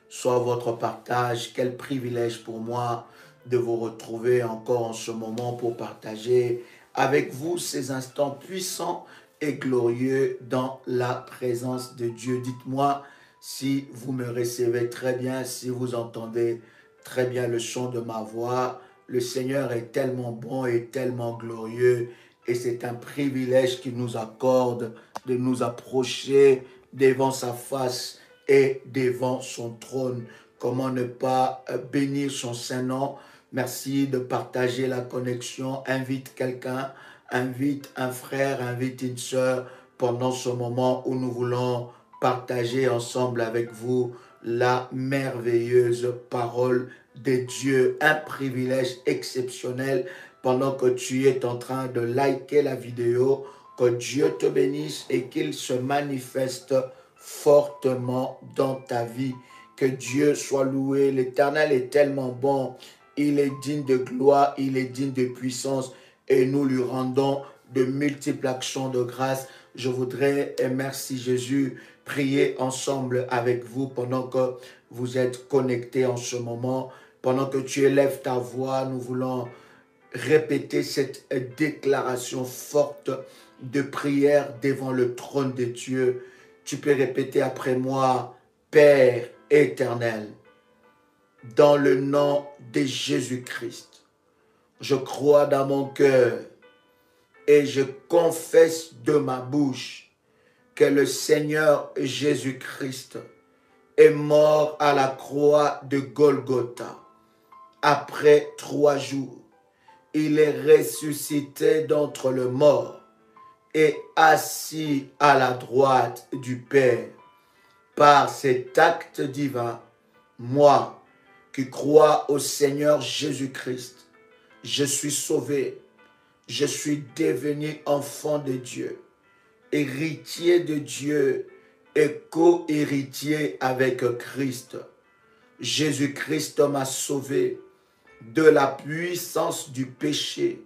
soit votre partage. Quel privilège pour moi de vous retrouver encore en ce moment pour partager avec vous ces instants puissants et glorieux dans la présence de Dieu. Dites-moi si vous me recevez très bien, si vous entendez très bien le son de ma voix. Le Seigneur est tellement bon et tellement glorieux et c'est un privilège qu'il nous accorde de nous approcher devant sa face et devant son trône. Comment ne pas bénir son Saint-Nom? Merci de partager la connexion. Invite quelqu'un, invite un frère, invite une sœur pendant ce moment où nous voulons partager ensemble avec vous la merveilleuse parole de Dieu. Un privilège exceptionnel pendant que tu es en train de liker la vidéo. Que Dieu te bénisse et qu'il se manifeste fortement dans ta vie. Que Dieu soit loué. L'Éternel est tellement bon. Il est digne de gloire, il est digne de puissance et nous lui rendons de multiples actions de grâce. Je voudrais, et merci Jésus, prier ensemble avec vous pendant que vous êtes connectés en ce moment. Pendant que tu élèves ta voix, nous voulons répéter cette déclaration forte de prière devant le trône de Dieu. Tu peux répéter après moi: Père éternel, dans le nom de Jésus-Christ, je crois dans mon cœur et je confesse de ma bouche que le Seigneur Jésus-Christ est mort à la croix de Golgotha. Après 3 jours, il est ressuscité d'entre les morts et assis à la droite du Père. Par cet acte divin, moi qui crois au Seigneur Jésus-Christ, je suis sauvé, je suis devenu enfant de Dieu, héritier de Dieu et co-héritier avec Christ. Jésus-Christ m'a sauvé de la puissance du péché.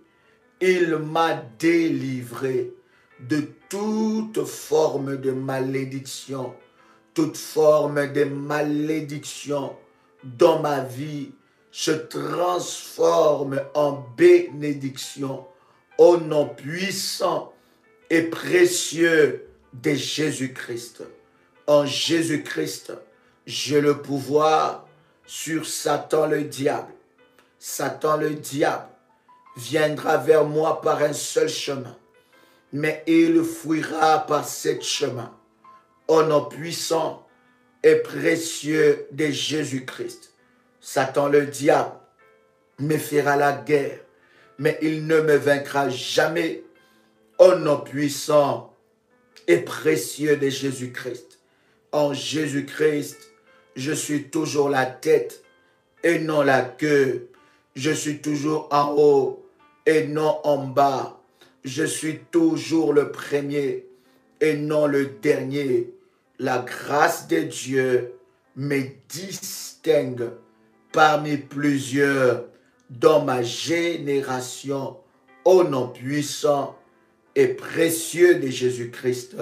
Il m'a délivré de toute forme de malédiction. Toute forme de malédiction dans ma vie se transforme en bénédiction au nom puissant et précieux de Jésus-Christ. En Jésus-Christ, j'ai le pouvoir sur Satan le diable. Satan le diable viendra vers moi par un seul chemin, mais il fuira par 7 chemins. Au nom puissant et précieux de Jésus-Christ, Satan le diable me fera la guerre, mais il ne me vaincra jamais. Au nom puissant et précieux de Jésus-Christ. En Jésus-Christ, je suis toujours la tête et non la queue. Je suis toujours en haut et non en bas. Je suis toujours le premier et non le dernier. La grâce de Dieu me distingue parmi plusieurs dans ma génération, au nom puissant et précieux de Jésus-Christ.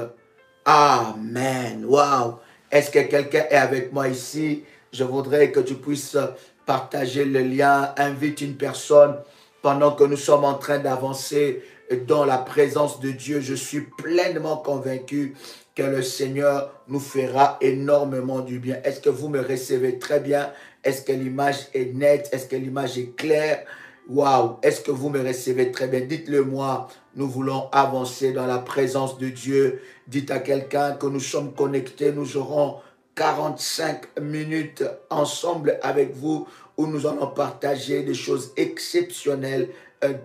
Amen. Wow. Est-ce que quelqu'un est avec moi ici? Je voudrais que tu puisses partager le lien, invite une personne pendant que nous sommes en train d'avancer dans la présence de Dieu. Je suis pleinement convaincu que le Seigneur nous fera énormément du bien. Est-ce que vous me recevez très bien? Est-ce que l'image est nette? Est-ce que l'image est claire? Waouh! Est-ce que vous me recevez très bien? Dites-le moi. Nous voulons avancer dans la présence de Dieu. Dites à quelqu'un que nous sommes connectés. Nous aurons 45 minutes ensemble avec vous où nous allons partager des choses exceptionnelles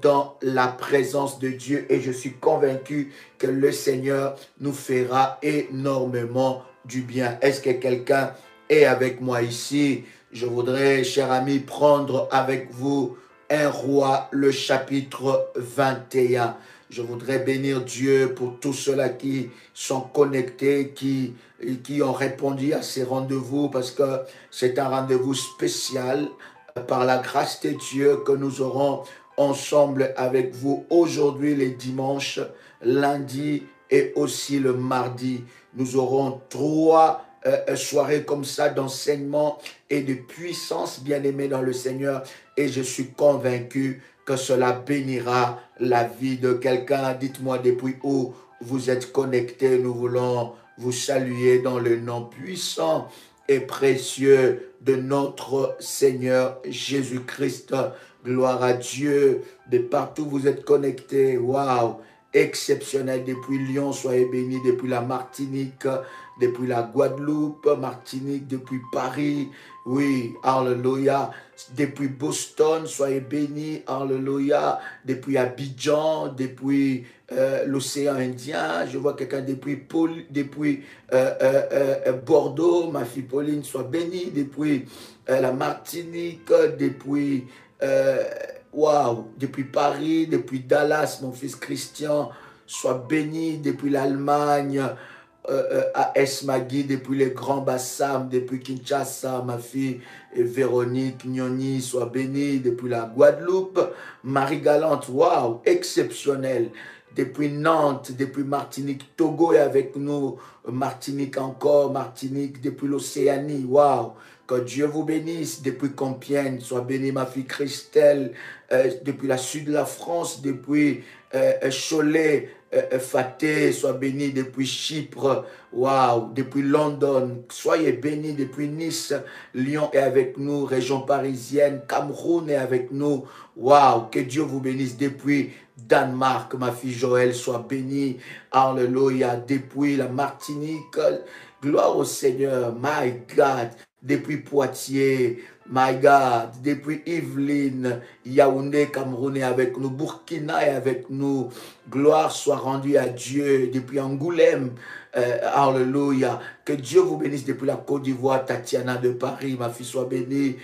dans la présence de Dieu. Et je suis convaincu que le Seigneur nous fera énormément du bien. Est-ce que quelqu'un est avec moi ici? Je voudrais, cher ami, prendre avec vous 1 Roi, le chapitre 21. Je voudrais bénir Dieu pour tous ceux-là qui sont connectés, qui ont répondu à ces rendez-vous, parce que c'est un rendez-vous spécial par la grâce de Dieu que nous aurons ensemble avec vous aujourd'hui, les dimanches, lundi et aussi le mardi. Nous aurons 3 soirée comme ça d'enseignement et de puissance, bien-aimés dans le Seigneur. Et je suis convaincu que cela bénira la vie de quelqu'un. Dites-moi depuis où vous êtes connectés. Nous voulons vous saluer dans le nom puissant et précieux de notre Seigneur Jésus-Christ. Gloire à Dieu. De partout vous êtes connectés. Waouh! Exceptionnel. Depuis Lyon, soyez bénis. Depuis la Martinique, depuis la Guadeloupe, Martinique, depuis Paris. Oui, alléluia. Depuis Boston, soyez bénis. Alléluia. Depuis Abidjan, depuis l'océan Indien. Je vois quelqu'un depuis Bordeaux. Ma fille Pauline, soit bénie. Depuis la Martinique, depuis... Waouh, depuis Paris, depuis Dallas, mon fils Christian, soit béni depuis l'Allemagne, à Esmagui, depuis les Grands Bassam, depuis Kinshasa, ma fille Véronique Gnoni, soit bénie depuis la Guadeloupe, Marie Galante, waouh, exceptionnel. Depuis Nantes, depuis Martinique, Togo est avec nous, Martinique encore, Martinique, depuis l'Océanie, waouh. Que Dieu vous bénisse depuis Compiègne, soit bénie ma fille Christelle, depuis la sud de la France, depuis Cholet, Faté, soit béni depuis Chypre, waouh, depuis London, soyez bénis depuis Nice, Lyon est avec nous, région parisienne, Cameroun est avec nous, waouh, que Dieu vous bénisse depuis Danemark, ma fille Joël, soit bénie, alléluia, depuis la Martinique, gloire au Seigneur, my God, depuis Poitiers, my God, depuis Yvelines, Yaoundé, Cameroun est avec nous, Burkina est avec nous, gloire soit rendue à Dieu, depuis Angoulême, alléluia, que Dieu vous bénisse depuis la Côte d'Ivoire, Tatiana de Paris, ma fille soit bénie,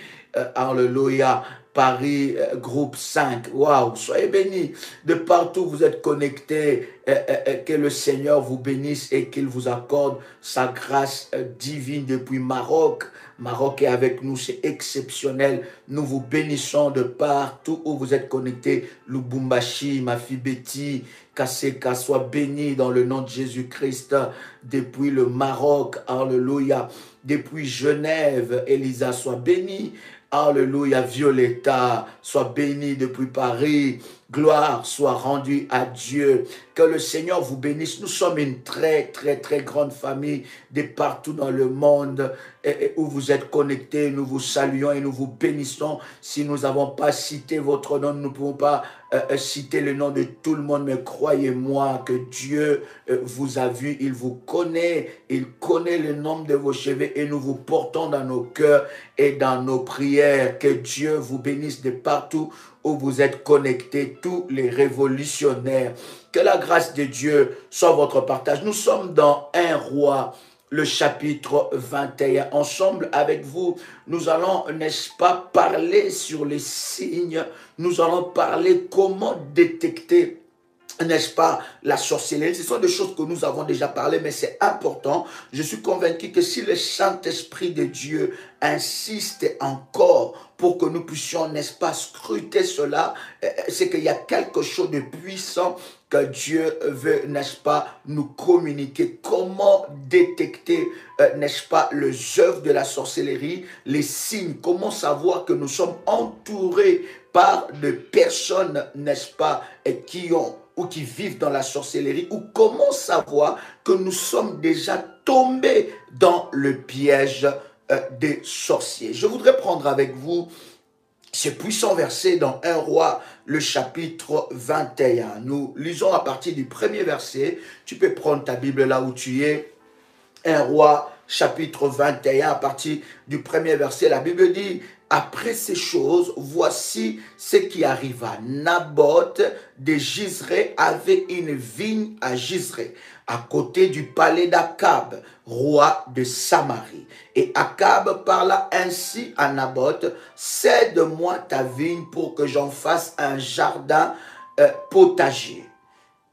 alléluia, Paris, groupe 5, waouh, soyez bénis, de partout vous êtes connectés, que le Seigneur vous bénisse et qu'il vous accorde sa grâce divine depuis Maroc. Maroc est avec nous, c'est exceptionnel. Nous vous bénissons de partout où vous êtes connectés. Lubumbashi, ma fille Betty, Kaseka, soit béni dans le nom de Jésus-Christ. Depuis le Maroc, alléluia. Depuis Genève, Elisa, soit bénie. Alléluia, Violetta, sois bénie depuis Paris. Gloire soit rendue à Dieu. Que le Seigneur vous bénisse. Nous sommes une très, très, très grande famille de partout dans le monde et où vous êtes connectés. Nous vous saluons et nous vous bénissons. Si nous n'avons pas cité votre nom, nous ne pouvons pas citer le nom de tout le monde. Mais croyez-moi que Dieu vous a vu, il vous connaît. Il connaît le nombre de vos cheveux et nous vous portons dans nos cœurs et dans nos prières. Que Dieu vous bénisse de partout où vous êtes connectés, tous les révolutionnaires. Que la grâce de Dieu soit votre partage. Nous sommes dans 1 Roi, le chapitre 21. Ensemble avec vous, nous allons, n'est-ce pas, parler sur les signes. Nous allons parler comment détecter, n'est-ce pas, la sorcellerie. Ce sont des choses que nous avons déjà parlé, mais c'est important. Je suis convaincu que si le Saint-Esprit de Dieu insiste encore pour que nous puissions, n'est-ce pas, scruter cela, c'est qu'il y a quelque chose de puissant que Dieu veut, n'est-ce pas, nous communiquer. Comment détecter, n'est-ce pas, les œuvres de la sorcellerie, les signes. Comment savoir que nous sommes entourés par des personnes, n'est-ce pas, qui ont ou qui vivent dans la sorcellerie, ou comment savoir que nous sommes déjà tombés dans le piège des sorciers. Je voudrais prendre avec vous ce puissant verset dans 1 Roi, le chapitre 21. Nous lisons à partir du premier verset. Tu peux prendre ta Bible là où tu es. 1 Roi, chapitre 21, à partir du premier verset. La Bible dit: après ces choses, voici ce qui arriva. Naboth de Jizré avait une vigne à Jizré, à côté du palais d'Akab, roi de Samarie. Et Akab parla ainsi à Naboth: cède-moi ta vigne pour que j'en fasse un jardin potager.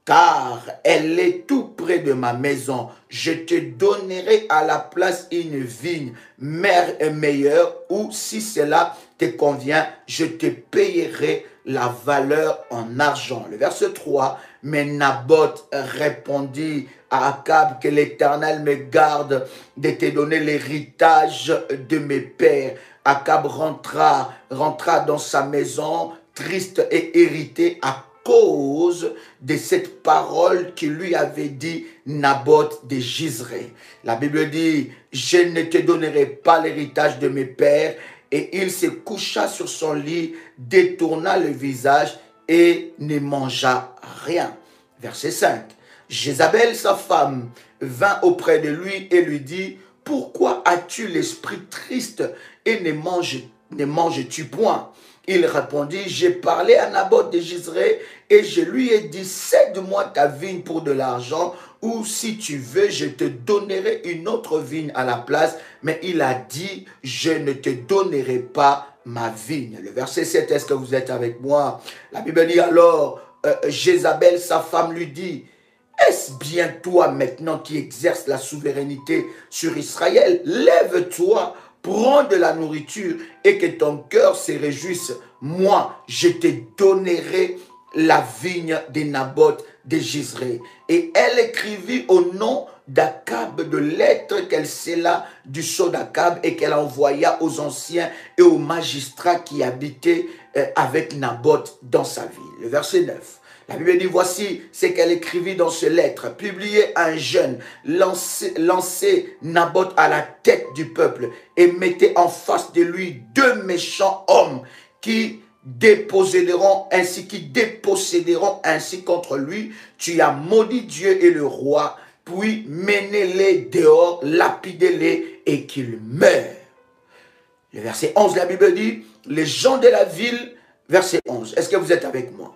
Car elle est tout près de ma maison. Je te donnerai à la place une vigne meilleure, ou si cela te convient, je te payerai la valeur en argent. Le verset 3, Mais Naboth répondit à Akab que l'Éternel me garde de te donner l'héritage de mes pères. Akab rentra dans sa maison triste et irrité à cause de cette parole qui lui avait dit Naboth de Jizré. La Bible dit, je ne te donnerai pas l'héritage de mes pères. Et il se coucha sur son lit, détourna le visage et ne mangea rien. Verset 5. Jézabel, sa femme, vint auprès de lui et lui dit, pourquoi as-tu l'esprit triste et ne manges-tu point? Il répondit, j'ai parlé à Naboth de Jizré et je lui ai dit, cède-moi ta vigne pour de l'argent ou si tu veux, je te donnerai une autre vigne à la place. Mais il a dit, je ne te donnerai pas ma vigne. Le verset 7, est-ce que vous êtes avec moi? La Bible dit alors, Jézabel, sa femme, lui dit, est-ce bien toi maintenant qui exerces la souveraineté sur Israël? Lève-toi, prends de la nourriture et que ton cœur se réjouisse. Moi, je te donnerai la vigne de Naboth de Jizré. Et elle écrivit au nom d'Akab de lettres qu'elle scella du sceau d'Akab et qu'elle envoya aux anciens et aux magistrats qui habitaient avec Naboth dans sa ville. Le verset 9. La Bible dit, voici ce qu'elle écrivit dans ces lettres. Publiez un jeûne, lancez Naboth à la tête du peuple et mettez en face de lui deux méchants hommes qui déposséderont ainsi contre lui. Tu as maudit Dieu et le roi, puis menez-les dehors, lapidez-les et qu'ils meurent. Le verset 11, la Bible dit, les gens de la ville, verset 11, est-ce que vous êtes avec moi?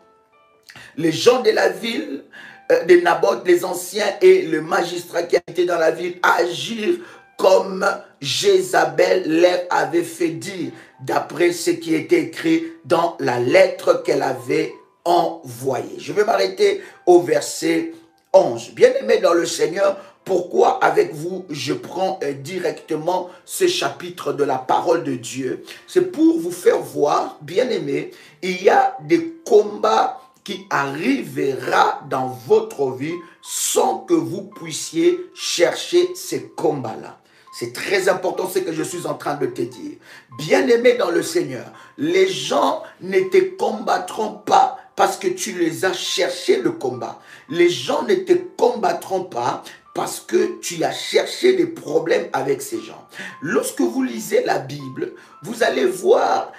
Les gens de la ville de Naboth, les anciens et le magistrat qui était dans la ville agirent comme Jézabel leur avait fait dire, d'après ce qui était écrit dans la lettre qu'elle avait envoyée. Je vais m'arrêter au verset 11. Bien-aimés dans le Seigneur, pourquoi avec vous je prends directement ce chapitre de la parole de Dieu? C'est pour vous faire voir, bien-aimés, il y a des combats qui arrivera dans votre vie sans que vous puissiez chercher ces combats-là. C'est très important ce que je suis en train de te dire. Bien-aimé dans le Seigneur, les gens ne te combattront pas parce que tu les as cherché le combat. Les gens ne te combattront pas parce que tu as cherché des problèmes avec ces gens. Lorsque vous lisez la Bible, vous allez voir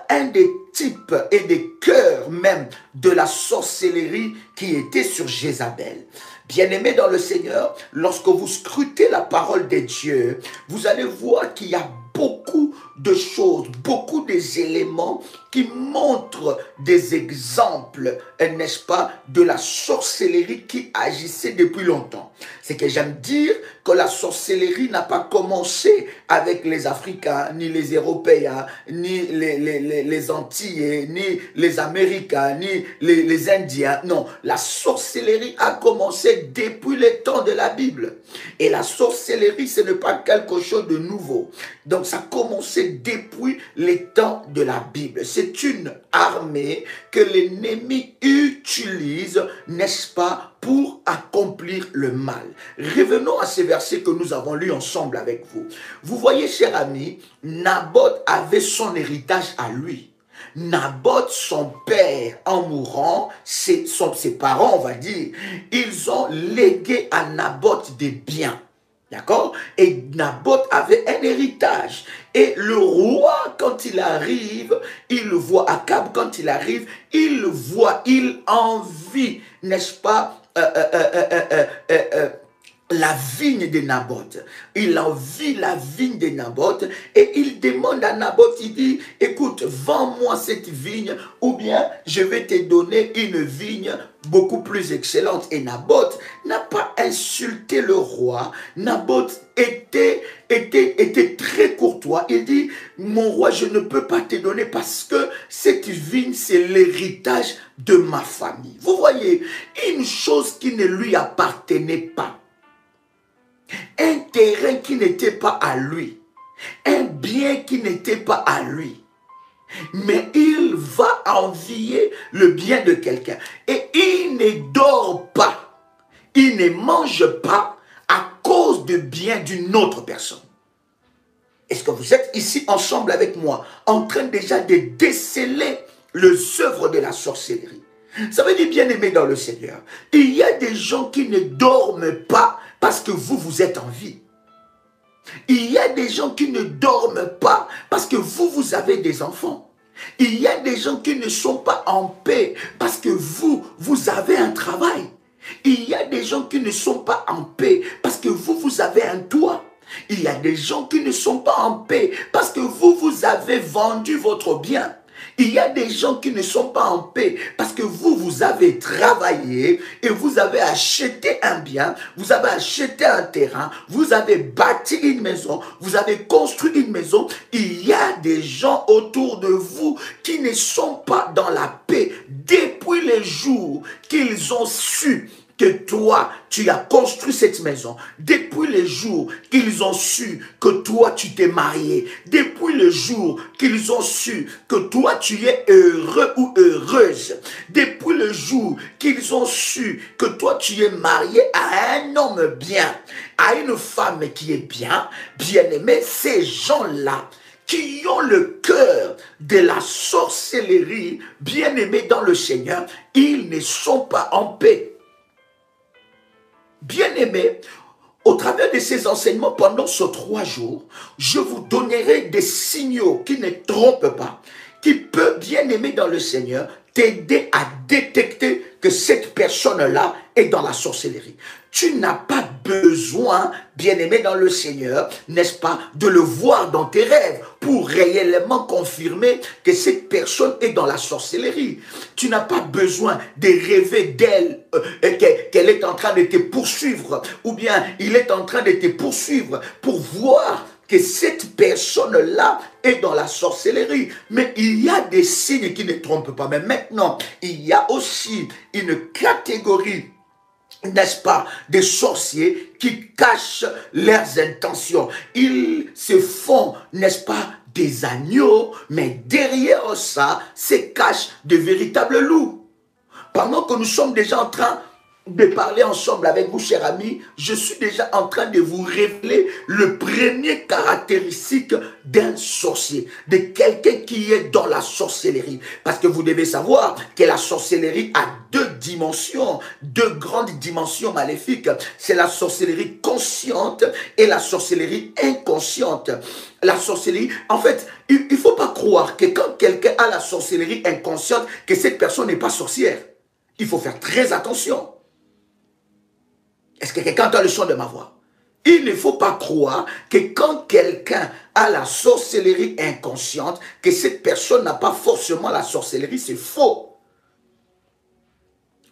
un des types et des cœurs même de la sorcellerie qui était sur Jézabel. Bien-aimés dans le Seigneur, lorsque vous scrutez la parole de Dieu, vous allez voir qu'il y a beaucoup de choses, beaucoup des éléments qui montrent des exemples, n'est-ce pas, de la sorcellerie qui agissait depuis longtemps. C'est que j'aime dire que la sorcellerie n'a pas commencé avec les Africains, ni les Européens, ni les Antillais, ni les Américains, ni les Indiens. Non, la sorcellerie a commencé depuis les temps de la Bible. Et la sorcellerie, ce n'est pas quelque chose de nouveau. Donc, ça a commencé depuis les temps de la Bible. C'est une armée que l'ennemi utilise, n'est-ce pas, pour accomplir le mal. Revenons à ces versets que nous avons lus ensemble avec vous. Vous voyez, chers amis, Naboth avait son héritage à lui. Naboth, son père, en mourant, ses parents, on va dire, ils ont légué à Naboth des biens. D'accord? Et Naboth avait un héritage. Et le roi, quand il arrive, il le voit, Akab, quand il arrive, il le voit, il envie, n'est-ce pas, la vigne de Naboth. Il envie la vigne de Naboth et il demande à Naboth, il dit, écoute, vends-moi cette vigne ou bien je vais te donner une vigne beaucoup plus excellente. Et Naboth n'a pas insulté le roi. Naboth était très courtois. Il dit, mon roi, je ne peux pas te donner parce que cette vigne, c'est l'héritage de ma famille. Vous voyez, une chose qui ne lui appartenait pas. Un terrain qui n'était pas à lui. Un bien qui n'était pas à lui. mais il va envier le bien de quelqu'un. Et il ne dort pas, il ne mange pas à cause du bien d'une autre personne. Est-ce que vous êtes ici ensemble avec moi, en train déjà de déceler les œuvres de la sorcellerie? Ça veut dire, bien aimé dans le Seigneur, il y a des gens qui ne dorment pas parce que vous êtes en vie. Il y a des gens qui ne dorment pas parce que vous avez des enfants. Il y a des gens qui ne sont pas en paix parce que vous avez un travail. Il y a des gens qui ne sont pas en paix parce que vous avez un toit. Il y a des gens qui ne sont pas en paix parce que vous avez vendu votre bien. Il y a des gens qui ne sont pas en paix parce que vous avez travaillé et vous avez acheté un bien, vous avez acheté un terrain, vous avez bâti une maison, vous avez construit une maison. Il y a des gens autour de vous qui ne sont pas dans la paix depuis les jours qu'ils ont su que toi, tu as construit cette maison, depuis le jour qu'ils ont su que toi, tu t'es marié, depuis le jour qu'ils ont su que toi, tu es heureux ou heureuse, depuis le jour qu'ils ont su que toi, tu es marié à un homme bien, à une femme qui est bien, bien-aimée, ces gens-là, qui ont le cœur de la sorcellerie, bien-aimés dans le Seigneur, ils ne sont pas en paix. Bien-aimés, au travers de ces enseignements pendant ces 3 jours, je vous donnerai des signaux qui ne trompent pas, qui peuvent, bien-aimés dans le Seigneur, t'aider à détecter que cette personne-là est dans la sorcellerie. Tu n'as pas besoin, bien-aimé dans le Seigneur, n'est-ce pas, de le voir dans tes rêves pour réellement confirmer que cette personne est dans la sorcellerie. Tu n'as pas besoin de rêver d'elle, qu'elle est en train de te poursuivre, ou bien il est en train de te poursuivre pour voir que cette personne-là est dans la sorcellerie. Mais il y a des signes qui ne trompent pas. Mais maintenant, il y a aussi une catégorie, n'est-ce pas, des sorciers qui cachent leurs intentions. Ils se font, n'est-ce pas, des agneaux, mais derrière ça, se cachent de véritables loups. Pendant que nous sommes déjà en train de parler ensemble avec vous, chers amis, je suis déjà en train de vous révéler le premier caractéristique d'un sorcier, de quelqu'un qui est dans la sorcellerie. Parce que vous devez savoir que la sorcellerie a 2 dimensions, 2 grandes dimensions maléfiques. C'est la sorcellerie consciente et la sorcellerie inconsciente. La sorcellerie, en fait, il ne faut pas croire que quand quelqu'un a la sorcellerie inconsciente, que cette personne n'est pas sorcière. Il faut faire très attention. Est-ce que quelqu'un entend le son de ma voix? Il ne faut pas croire que quand quelqu'un a la sorcellerie inconsciente, que cette personne n'a pas forcément la sorcellerie, c'est faux.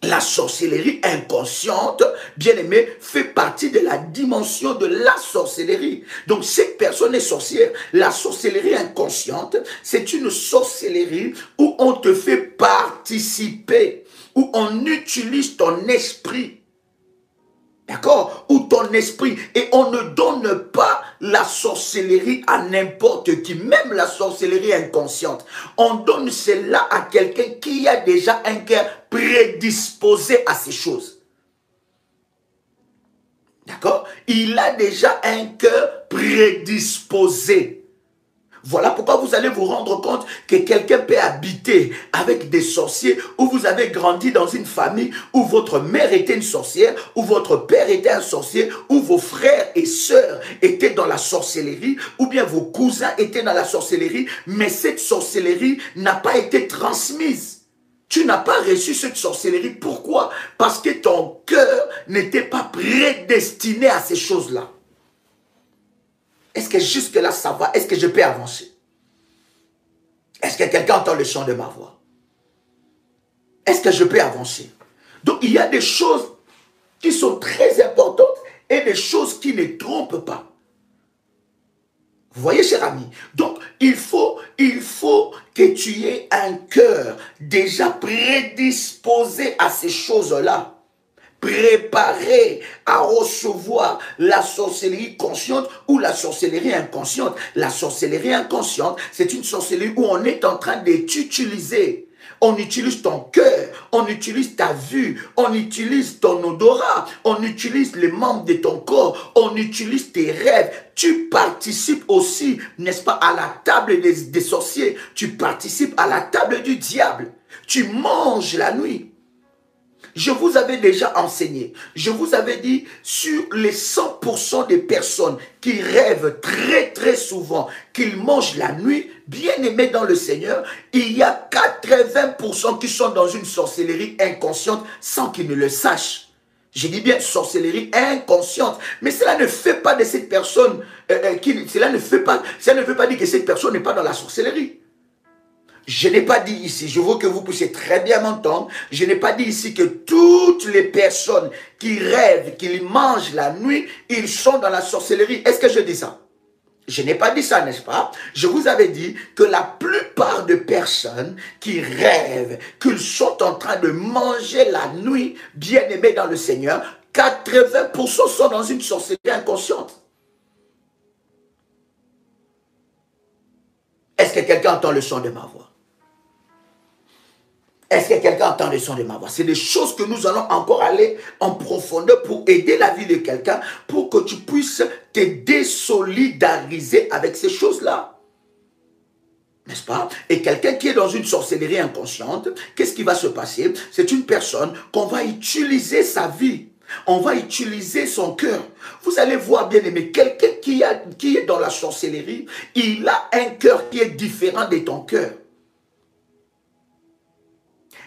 La sorcellerie inconsciente, bien aimé, fait partie de la dimension de la sorcellerie. Donc cette personne est sorcière. La sorcellerie inconsciente, c'est une sorcellerie où on te fait participer, où on utilise ton esprit. D'accord? Ou ton esprit. Et on ne donne pas la sorcellerie à n'importe qui. Même la sorcellerie inconsciente. On donne cela à quelqu'un qui a déjà un cœur prédisposé à ces choses. D'accord? Il a déjà un cœur prédisposé. Voilà pourquoi vous allez vous rendre compte que quelqu'un peut habiter avec des sorciers, ou vous avez grandi dans une famille où votre mère était une sorcière, où votre père était un sorcier, où vos frères et sœurs étaient dans la sorcellerie, ou bien vos cousins étaient dans la sorcellerie, mais cette sorcellerie n'a pas été transmise. Tu n'as pas reçu cette sorcellerie. Pourquoi? Parce que ton cœur n'était pas prédestiné à ces choses-là. Est-ce que jusque-là, ça va? Est-ce que je peux avancer? Est-ce que quelqu'un entend le son de ma voix? Est-ce que je peux avancer? Donc, il y a des choses qui sont très importantes et des choses qui ne trompent pas. Vous voyez, cher ami? Donc, il faut que tu aies un cœur déjà prédisposé à ces choses-là. préparés à recevoir la sorcellerie consciente ou la sorcellerie inconsciente. La sorcellerie inconsciente, c'est une sorcellerie où on est en train de t'utiliser. On utilise ton cœur, on utilise ta vue, on utilise ton odorat, on utilise les membres de ton corps, on utilise tes rêves. Tu participes aussi, n'est-ce pas, à la table des sorciers. Tu participes à la table du diable. Tu manges la nuit. Je vous avais déjà enseigné, je vous avais dit, sur les 100% des personnes qui rêvent très souvent qu'ils mangent la nuit, bien aimés dans le Seigneur, il y a 80% qui sont dans une sorcellerie inconsciente sans qu'ils ne le sachent. Je dis bien sorcellerie inconsciente, mais cela ne fait pas de cette personne, cela ne veut pas dire que cette personne n'est pas dans la sorcellerie. Je n'ai pas dit ici, je veux que vous puissiez très bien m'entendre, je n'ai pas dit ici que toutes les personnes qui rêvent, qui mangent la nuit, ils sont dans la sorcellerie. Est-ce que je dis ça? Je n'ai pas dit ça, n'est-ce pas? Je vous avais dit que la plupart de personnes qui rêvent, qu'ils sont en train de manger la nuit, bien aimés dans le Seigneur, 80% sont dans une sorcellerie inconsciente. Est-ce que quelqu'un entend le son de ma voix? Est-ce que quelqu'un entend le son de ma voix? C'est des choses que nous allons encore aller en profondeur pour aider la vie de quelqu'un, pour que tu puisses te désolidariser avec ces choses-là. N'est-ce pas? Et quelqu'un qui est dans une sorcellerie inconsciente, qu'est-ce qui va se passer? C'est une personne qu'on va utiliser sa vie. On va utiliser son cœur. Vous allez voir, bien aimé, quelqu'un qui est dans la sorcellerie, il a un cœur qui est différent de ton cœur.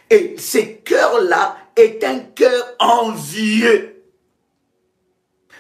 Et ce cœur-là est un cœur envieux.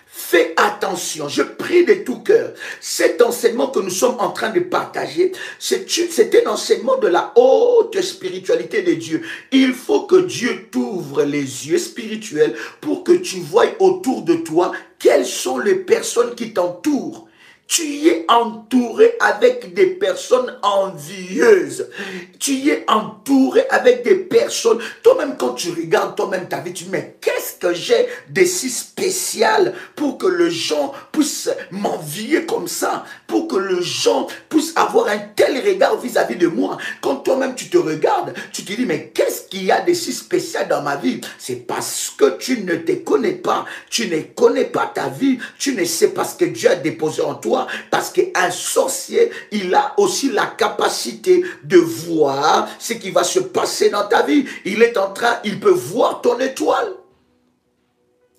Fais attention, je prie de tout cœur. Cet enseignement que nous sommes en train de partager, c'est un enseignement de la haute spiritualité de Dieu. Il faut que Dieu t'ouvre les yeux spirituels pour que tu voies autour de toi quelles sont les personnes qui t'entourent. Tu es entouré avec des personnes envieuses. Tu es entouré avec des personnes. Toi-même, quand tu regardes toi-même ta vie, tu dis, mais qu'est-ce que j'ai de si spécial pour que les gens puissent m'envier comme ça, pour que les gens puissent avoir un tel regard vis-à-vis de moi. Quand toi-même tu te regardes, tu te dis, mais qu'est-ce qu'il y a de si spécial dans ma vie? C'est parce que tu ne te connais pas. Tu ne connais pas ta vie. Tu ne sais pas ce que Dieu a déposé en toi. Parce qu'un sorcier, il a aussi la capacité de voir ce qui va se passer dans ta vie. Il peut voir ton étoile.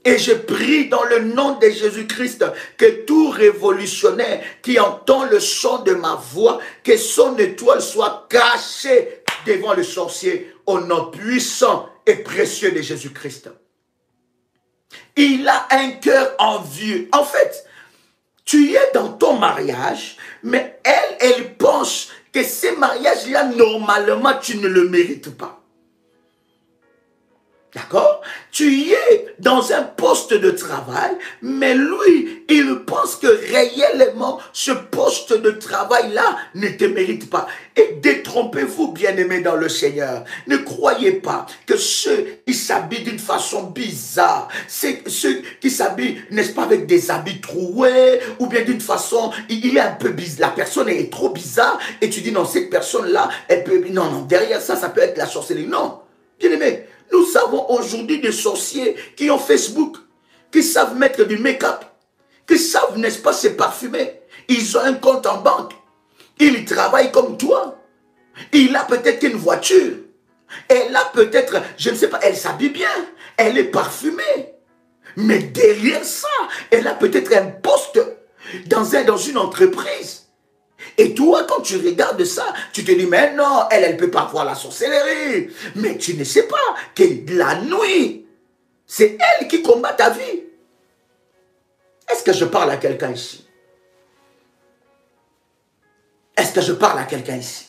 Et je prie dans le nom de Jésus-Christ que tout révolutionnaire qui entend le son de ma voix, que son étoile soit cachée devant le sorcier au nom puissant et précieux de Jésus-Christ. Il a un cœur envieux. En fait, tu es dans ton mariage, mais elle pense que ce mariage-là, normalement, tu ne le mérites pas. D'accord? Tu es dans un poste de travail, mais lui, il pense que réellement, ce poste de travail-là ne te mérite pas. Et détrompez-vous, bien-aimés dans le Seigneur. Ne croyez pas que ceux qui s'habillent d'une façon bizarre, ceux qui s'habillent, n'est-ce pas, avec des habits troués, ou bien d'une façon, il est un peu bizarre, la personne est trop bizarre, et tu dis, non, cette personne-là, elle peut, non, derrière ça, ça peut être la sorcellerie. Non, bien-aimés. Nous avons aujourd'hui des sorciers qui ont Facebook, qui savent mettre du make-up, qui savent, n'est-ce pas, se parfumer. Ils ont un compte en banque. Ils travaillent comme toi. Il a peut-être une voiture. Elle a peut-être, je ne sais pas, elle s'habille bien. Elle est parfumée. Mais derrière ça, elle a peut-être un poste dans une entreprise. Et toi, quand tu regardes ça, tu te dis, mais non, elle ne peut pas voir la sorcellerie. Mais tu ne sais pas que la nuit, c'est elle qui combat ta vie. Est-ce que je parle à quelqu'un ici? Est-ce que je parle à quelqu'un ici?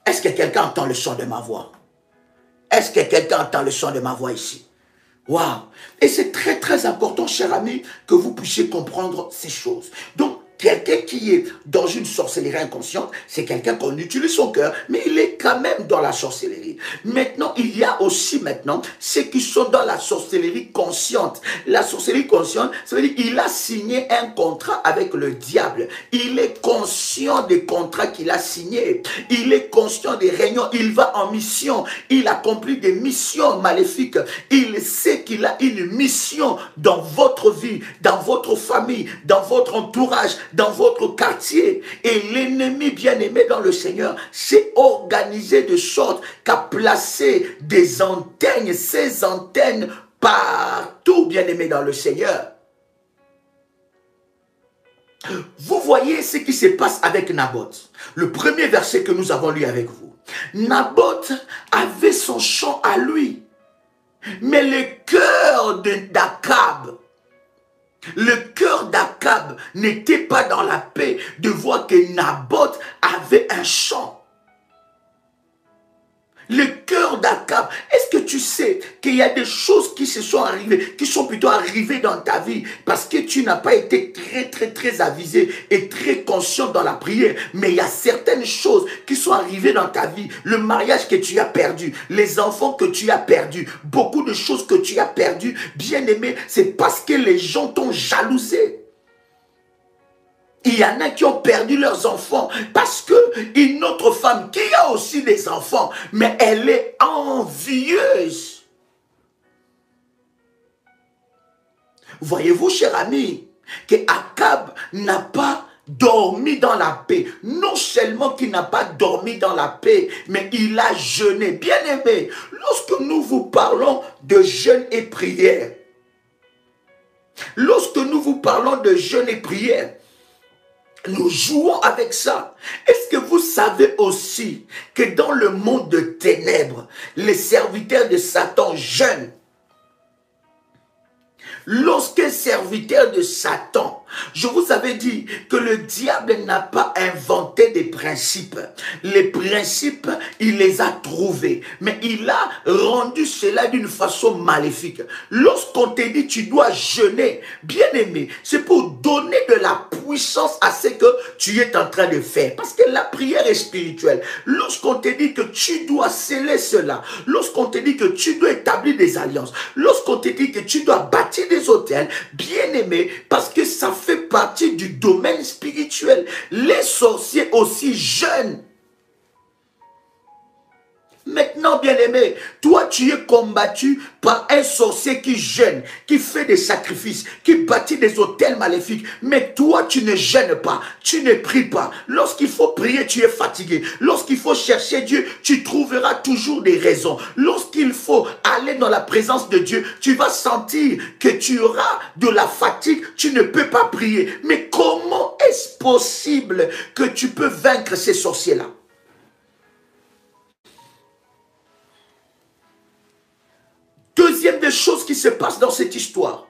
Est-ce que quelqu'un entend le son de ma voix? Est-ce que quelqu'un entend le son de ma voix ici? Waouh! Et c'est très important, cher ami, que vous puissiez comprendre ces choses. Donc, Quelqu'un qui est dans une sorcellerie inconsciente, c'est quelqu'un qu'on utilise son cœur, mais il est quand même dans la sorcellerie. Maintenant, il y a aussi maintenant ceux qui sont dans la sorcellerie consciente. La sorcellerie consciente, ça veut dire qu'il a signé un contrat avec le diable. Il est conscient des contrats qu'il a signés. Il est conscient des réunions. Il va en mission. Il accomplit des missions maléfiques. Il sait qu'il a une mission dans votre vie, dans votre famille, dans votre entourage, dans votre quartier. Et l'ennemi bien-aimé dans le Seigneur s'est organisé de sorte qu'à placer des antennes, ces antennes partout, bien-aimé dans le Seigneur. Vous voyez ce qui se passe avec Naboth. Le premier verset que nous avons lu avec vous. Naboth avait son champ à lui. Mais le cœur d'Akab, n'était pas dans la paix de voir que Naboth avait un champ. Le cœur d'Akab. Est-ce que tu sais qu'il y a des choses qui se sont arrivées, qui sont plutôt arrivées dans ta vie parce que tu n'as pas été très avisé et très conscient dans la prière. Mais il y a certaines choses qui sont arrivées dans ta vie. Le mariage que tu as perdu, les enfants que tu as perdus, beaucoup de choses que tu as perdues. Bien aimé, c'est parce que les gens t'ont jalousé. Il y en a qui ont perdu leurs enfants parce que une autre femme qui a aussi des enfants, mais elle est envieuse. Voyez-vous, cher ami, que Akab n'a pas dormi dans la paix. Non seulement qu'il n'a pas dormi dans la paix, mais il a jeûné. Bien aimé, lorsque nous vous parlons de jeûne et prière, nous jouons avec ça. Est-ce que vous savez aussi que dans le monde de ténèbres, les serviteurs de Satan jeûnent? Lorsqu'un serviteur de Satan, je vous avais dit que le diable n'a pas inventé des principes. Les principes, il les a trouvés. Mais il a rendu cela d'une façon maléfique. Lorsqu'on te dit tu dois jeûner, bien aimé, c'est pour donner de la puissance à ce que tu es en train de faire. Parce que la prière est spirituelle. Lorsqu'on te dit que tu dois sceller cela, lorsqu'on te dit que tu dois établir des alliances, lorsqu'on te dit que tu dois bâtir des hôtels, bien aimé, parce que ça fait partie du domaine spirituel. Les sorciers aussi jeûnent. Maintenant, bien-aimé, toi, tu es combattu par un sorcier qui jeûne, qui fait des sacrifices, qui bâtit des hôtels maléfiques. Mais toi, tu ne jeûnes pas, tu ne pries pas. Lorsqu'il faut prier, tu es fatigué. Lorsqu'il faut chercher Dieu, tu trouveras toujours des raisons. Lorsqu'il faut aller dans la présence de Dieu, tu vas sentir que tu auras de la fatigue, tu ne peux pas prier. Mais comment est-ce possible que tu peux vaincre ces sorciers-là? Deuxième des choses qui se passe dans cette histoire.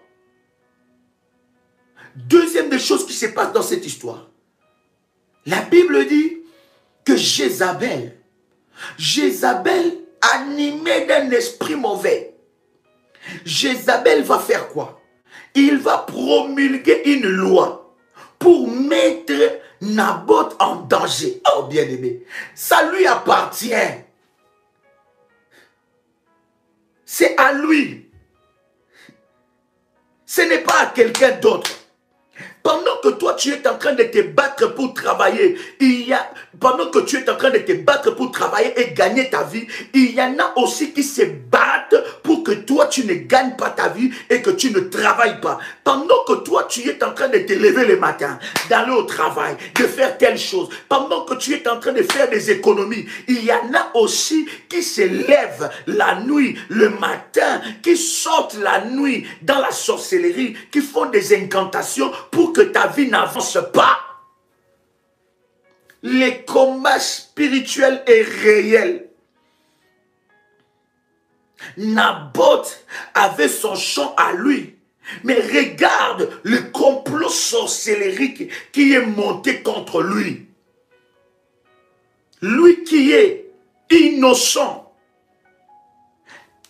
Deuxième des choses qui se passe dans cette histoire. La Bible dit que Jézabel, animée d'un esprit mauvais, Jézabel va faire quoi? Il va promulguer une loi pour mettre Naboth en danger. Oh bien-aimé, ça lui appartient. C'est à lui. Ce n'est pas à quelqu'un d'autre. Pendant que toi, tu es en train de te battre pour travailler, pendant que tu es en train de te battre pour travailler et gagner ta vie, il y en a aussi qui se battent pour que toi, tu ne gagnes pas ta vie et que tu ne travailles pas. Pendant que toi, tu es en train de te lever le matin, d'aller au travail, de faire telle chose, pendant que tu es en train de faire des économies, il y en a aussi qui se lèvent la nuit, le matin, qui sortent la nuit dans la sorcellerie, qui font des incantations pour que ta vie n'avance pas. Le combat spirituel est réel. Naboth avait son champ à lui. Mais regarde le complot sorcellerique qui est monté contre lui. Lui qui est innocent.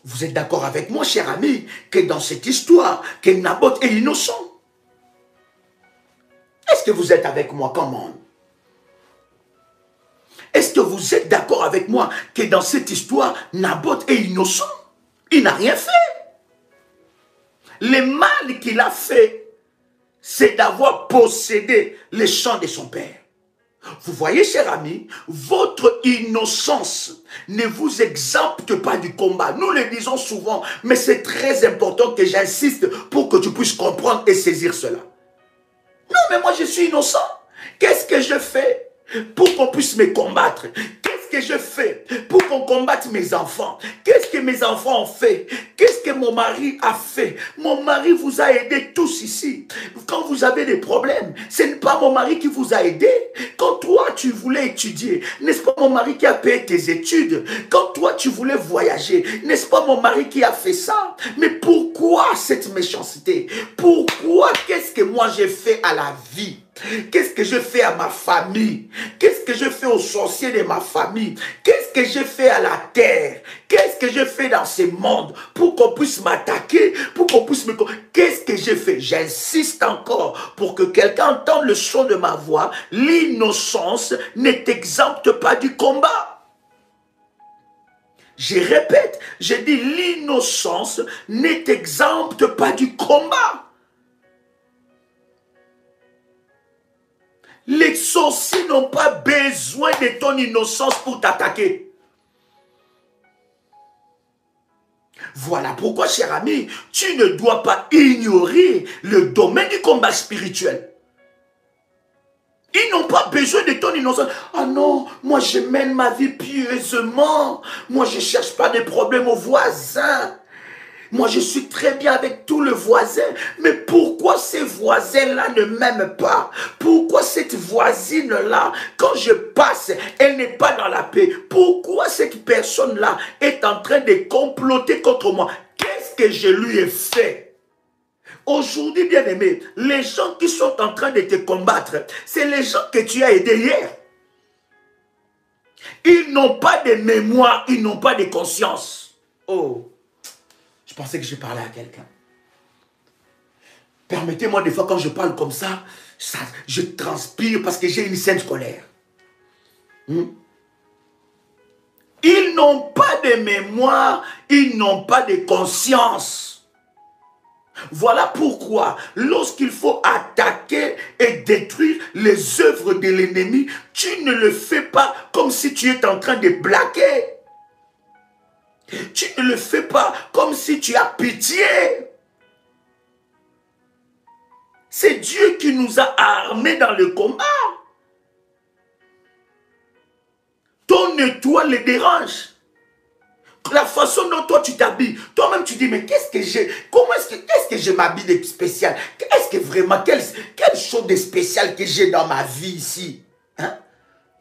Vous êtes d'accord avec moi, cher ami, que dans cette histoire, que Naboth est innocent? Est-ce que vous êtes avec moi? Comment? Est-ce que vous êtes d'accord avec moi que dans cette histoire, Naboth est innocent? Il n'a rien fait. Le mal qu'il a fait, c'est d'avoir possédé les champs de son père. Vous voyez, cher ami, votre innocence ne vous exempte pas du combat. Nous le disons souvent, mais c'est très important que j'insiste pour que tu puisses comprendre et saisir cela. Non, mais moi je suis innocent. Qu'est-ce que je fais pour qu'on puisse me combattre? Qu'est-ce que je fais pour qu'on combatte mes enfants? Qu'est-ce que mes enfants ont fait? Qu'est-ce que mon mari a fait? Mon mari vous a aidé tous ici. Quand vous avez des problèmes, ce n'est pas mon mari qui vous a aidé. Quand toi, tu voulais étudier, n'est-ce pas mon mari qui a payé tes études? Quand toi, tu voulais voyager, n'est-ce pas mon mari qui a fait ça? Mais pourquoi cette méchanceté? Pourquoi? Qu'est-ce que moi j'ai fait à la vie? Qu'est-ce que je fais à ma famille? Qu'est-ce que je fais aux sorciers de ma famille? Qu'est-ce que je fais à la terre? Qu'est-ce que je fais dans ce monde pour qu'on puisse m'attaquer, pour qu'on puisse me... Qu'est-ce que je fais? J'insiste encore pour que quelqu'un entende le son de ma voix. L'innocence ne t'exempte pas du combat. Je répète, je dis l'innocence ne t'exempte pas du combat. Les sorciers n'ont pas besoin de ton innocence pour t'attaquer. Voilà pourquoi, cher ami, tu ne dois pas ignorer le domaine du combat spirituel. Ils n'ont pas besoin de ton innocence. Ah non, moi je mène ma vie pieusement. Moi je ne cherche pas de problèmes aux voisins. Moi, je suis très bien avec tout le voisin. Mais pourquoi ces voisins-là ne m'aiment pas? Pourquoi cette voisine-là, quand je passe, elle n'est pas dans la paix? Pourquoi cette personne-là est en train de comploter contre moi? Qu'est-ce que je lui ai fait? Aujourd'hui, bien-aimé, les gens qui sont en train de te combattre, c'est les gens que tu as aidés hier. Ils n'ont pas de mémoire, ils n'ont pas de conscience. Oh! Je pensais que je parlais à quelqu'un. Permettez-moi des fois quand je parle comme ça, je transpire parce que j'ai une sainte colère. Ils n'ont pas de mémoire, ils n'ont pas de conscience. Voilà pourquoi, lorsqu'il faut attaquer et détruire les œuvres de l'ennemi, tu ne le fais pas comme si tu étais en train de blaguer. Tu ne le fais pas comme si tu as pitié. C'est Dieu qui nous a armés dans le combat. Ton étoile les dérange. La façon dont toi tu t'habilles, toi-même tu dis, mais qu'est-ce que j'ai? Qu'est-ce que je m'habille de spécial? Est-ce que vraiment, quelle chose de spécial que j'ai dans ma vie ici? Hein?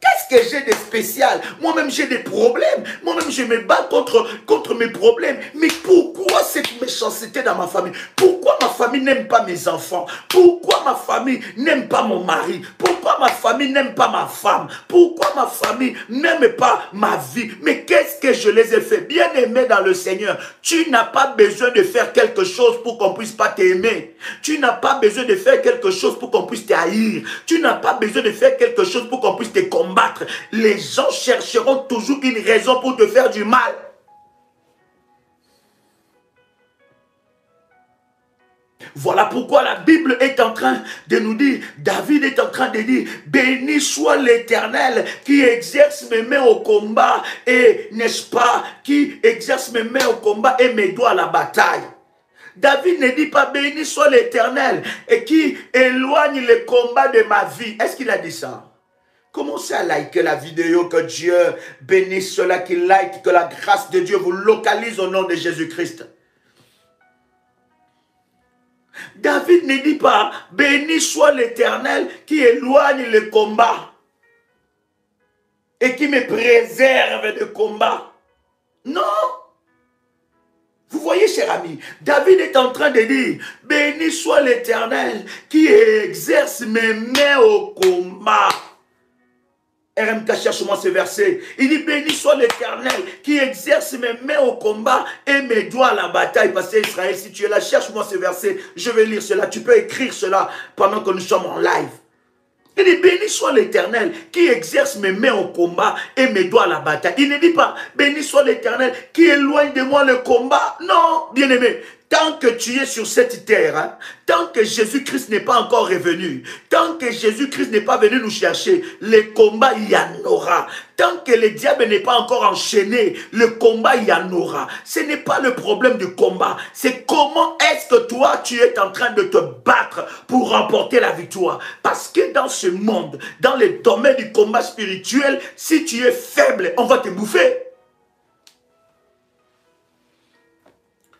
Qu'est-ce que j'ai de spécial? Moi-même, j'ai des problèmes. Moi-même, je me bats contre mes problèmes. Mais pourquoi cette méchanceté dans ma famille? Pourquoi ma famille n'aime pas mes enfants? Pourquoi ma famille n'aime pas mon mari? Pourquoi ma famille n'aime pas ma femme? Pourquoi ma famille n'aime pas ma vie? Mais qu'est-ce que je les ai fait? Bien-aimé dans le Seigneur, tu n'as pas besoin de faire quelque chose pour qu'on puisse pas t'aimer. Tu n'as pas besoin de faire quelque chose pour qu'on puisse te haïr. Tu n'as pas besoin de faire quelque chose pour qu'on puisse te combattre. Les gens chercheront toujours une raison pour te faire du mal. Voilà pourquoi la Bible est en train de nous dire, David est en train de dire, béni soit l'Éternel qui exerce mes mains au combat et, n'est-ce pas, qui exerce mes mains au combat et mes doigts à la bataille. David ne dit pas béni soit l'Éternel et qui éloigne le combat de ma vie. Est-ce qu'il a dit ça? Commencez à liker la vidéo, que Dieu bénisse ceux-là qui like, que la grâce de Dieu vous localise au nom de Jésus-Christ. David ne dit pas, béni soit l'Éternel qui éloigne le combat et qui me préserve de combat. Non. Vous voyez, cher ami, David est en train de dire, béni soit l'Éternel qui exerce mes mains au combat. RMK, cherche-moi ce verset. Il dit, béni soit l'Éternel qui exerce mes mains au combat et mes doigts à la bataille. Parce que Israël, si tu es là, cherche-moi ce verset. Je vais lire cela. Tu peux écrire cela pendant que nous sommes en live. Il dit, béni soit l'Éternel qui exerce mes mains au combat et mes doigts à la bataille. Il ne dit pas, béni soit l'Éternel qui éloigne de moi le combat. Non, bien-aimé. Tant que tu es sur cette terre, hein, tant que Jésus-Christ n'est pas encore revenu, tant que Jésus-Christ n'est pas venu nous chercher, le combat, il y en aura. Tant que le diable n'est pas encore enchaîné, le combat, il y en aura. Ce n'est pas le problème du combat. C'est comment est-ce que toi, tu es en train de te battre pour remporter la victoire. Parce que dans ce monde, dans le domaine du combat spirituel, si tu es faible, on va te bouffer.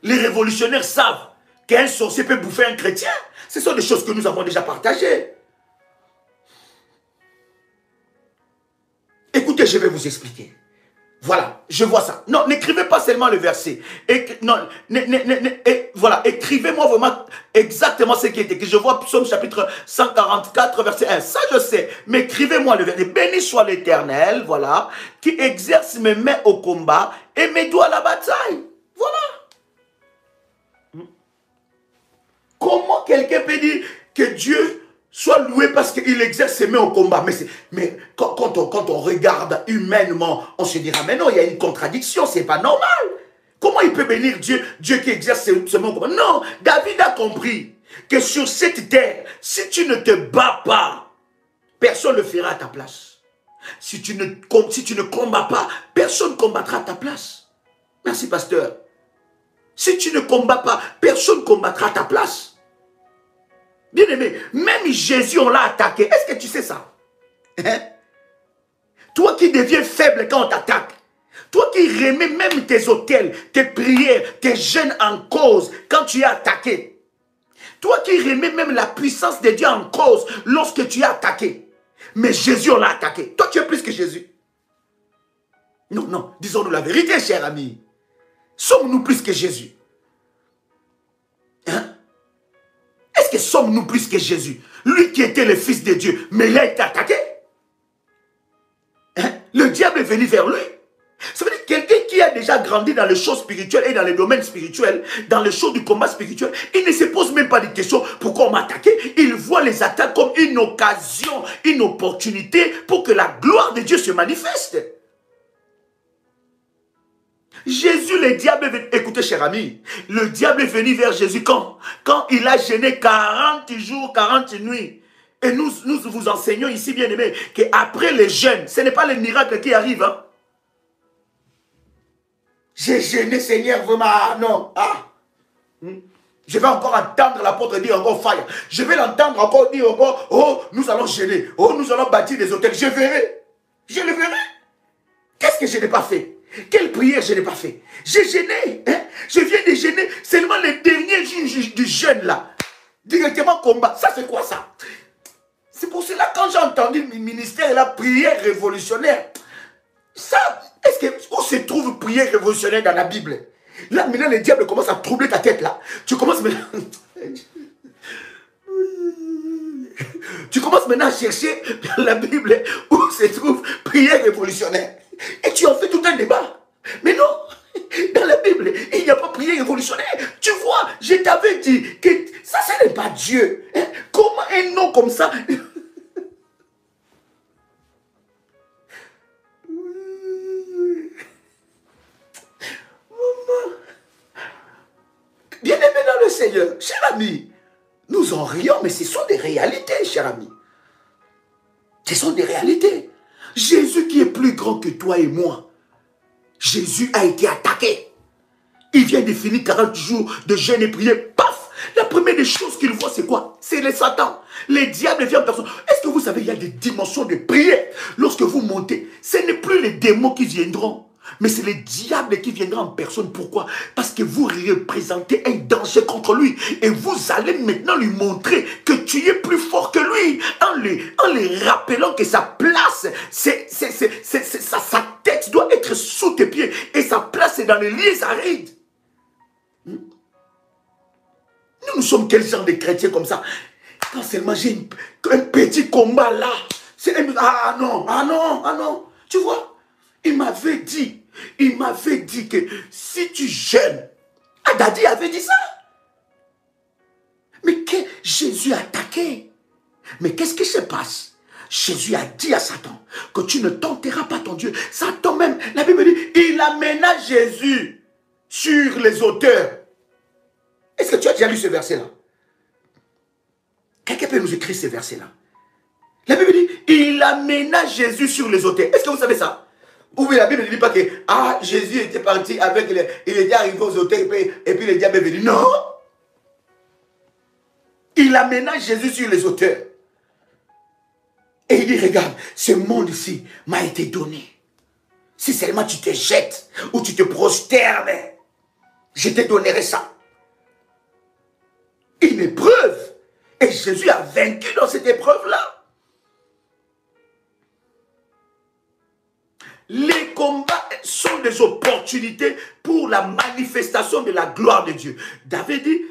Les révolutionnaires savent qu'un sorcier peut bouffer un chrétien. Ce sont des choses que nous avons déjà partagées. Écoutez, je vais vous expliquer. Voilà, je vois ça. Non, n'écrivez pas seulement le verset. Voilà, écrivez-moi vraiment exactement ce qui est écrit. Je vois Psaume chapitre 144, verset 1. Ça, je sais. Mais écrivez-moi le verset. Béni soit l'Éternel, voilà, qui exerce mes mains au combat et mes doigts à la bataille. Voilà. Comment quelqu'un peut dire que Dieu soit loué parce qu'il exerce ses mains au combat? Mais quand on regarde humainement, on se dira, mais non, il y a une contradiction, c'est pas normal. Comment il peut bénir Dieu, Dieu qui exerce ses mains au combat? Non, David a compris que sur cette terre, si tu ne te bats pas, personne ne le fera à ta place. Si tu ne combats pas, personne ne combattra à ta place. Merci, pasteur. Si tu ne combats pas, personne ne combattra à ta place. Bien aimé, même Jésus, on l'a attaqué. Est-ce que tu sais ça? Hein? Toi qui deviens faible quand on t'attaque. Toi qui remets même tes autels, tes prières, tes jeûnes en cause quand tu es attaqué. Toi qui remets même la puissance de Dieu en cause lorsque tu es attaqué. Mais Jésus, on l'a attaqué. Toi, tu es plus que Jésus. Non, non, disons-nous la vérité, cher ami. Sommes-nous plus que Jésus? Hein? Est-ce que sommes-nous plus que Jésus? Lui qui était le Fils de Dieu, mais il a été attaqué. Hein? Le diable est venu vers lui. Ça veut dire quelqu'un qui a déjà grandi dans les choses spirituelles et dans les domaines spirituels, dans les choses du combat spirituel, il ne se pose même pas de questions pourquoi on m'a attaqué. Il voit les attaques comme une occasion, une opportunité pour que la gloire de Dieu se manifeste. Jésus, le diable est venu. Écoutez, cher ami, le diable est venu vers Jésus quand il a jeûné 40 jours, 40 nuits. Et nous vous enseignons ici, bien aimés, qu'après le jeûne, ce n'est pas le miracle qui arrive. Hein? J'ai jeûné, Seigneur, vraiment. Ah, non. Ah. Je vais encore entendre l'apôtre dire encore fire. Je vais l'entendre encore dire encore, oh, nous allons jeûner. Oh, nous allons bâtir des hôtels. Je verrai. Je le verrai. Qu'est-ce que je n'ai pas fait? Quelle prière je n'ai pas fait? J'ai jeûné. Hein? Je viens de jeûner. Seulement les derniers jours du jeûne là. Directement combat. Ça c'est quoi ça? C'est pour cela quand j'ai entendu le ministère et la prière révolutionnaire. Ça, est-ce que où se trouve prière révolutionnaire dans la Bible? Là maintenant le diable commence à troubler ta tête là. Tu commences maintenant. Tu commences maintenant à chercher dans la Bible où se trouve prière révolutionnaire. Et tu en fais tout un débat. Mais non, dans la Bible, il n'y a pas prière révolutionnaire. Tu vois, je t'avais dit que ça, ce n'est pas Dieu. Hein? Comment un nom comme ça? Bien-aimé dans le Seigneur, cher ami, nous en rions, mais ce sont des réalités, cher ami. Ce sont des réalités. Jésus qui est plus grand que toi et moi, Jésus a été attaqué. Il vient de finir 40 jours de jeûne et prière. Paf! La première des choses qu'il voit, c'est quoi? C'est le Satan. Les diables viennent en personne. Est-ce que vous savez, il y a des dimensions de prière. Lorsque vous montez, ce n'est plus les démons qui viendront, mais c'est le diable qui viendra en personne. Pourquoi? Parce que vous représentez un danger contre lui. Et vous allez maintenant lui montrer que tu es plus fort que lui. En lui rappelant que sa place, sa tête doit être sous tes pieds. Et sa place est dans les lieux arides. Nous sommes quel genre de chrétiens comme ça? Quand seulement j'ai un petit combat là. Ah non, ah non, ah non. Tu vois? Il m'avait dit que si tu jeûnes, Adadi avait dit ça. Mais que Jésus a attaqué. Mais qu'est-ce qui se passe? Jésus a dit à Satan que tu ne tenteras pas ton Dieu. Satan même, la Bible dit, il amena Jésus sur les auteurs. Est-ce que tu as déjà lu ce verset-là? Quelqu'un peut nous écrire ce verset-là? La Bible dit, il amena Jésus sur les auteurs. Est-ce que vous savez ça? Ou bien la Bible ne dit pas que Jésus était parti avec il était arrivé aux auteurs et puis le diable est venu. Non! Il amena Jésus sur les auteurs. Et il dit, regarde, ce monde ici m'a été donné. Si seulement tu te jettes ou tu te prosternes, je te donnerai ça. Une épreuve. Et Jésus a vaincu dans cette épreuve-là. Les combats sont des opportunités pour la manifestation de la gloire de Dieu. David dit,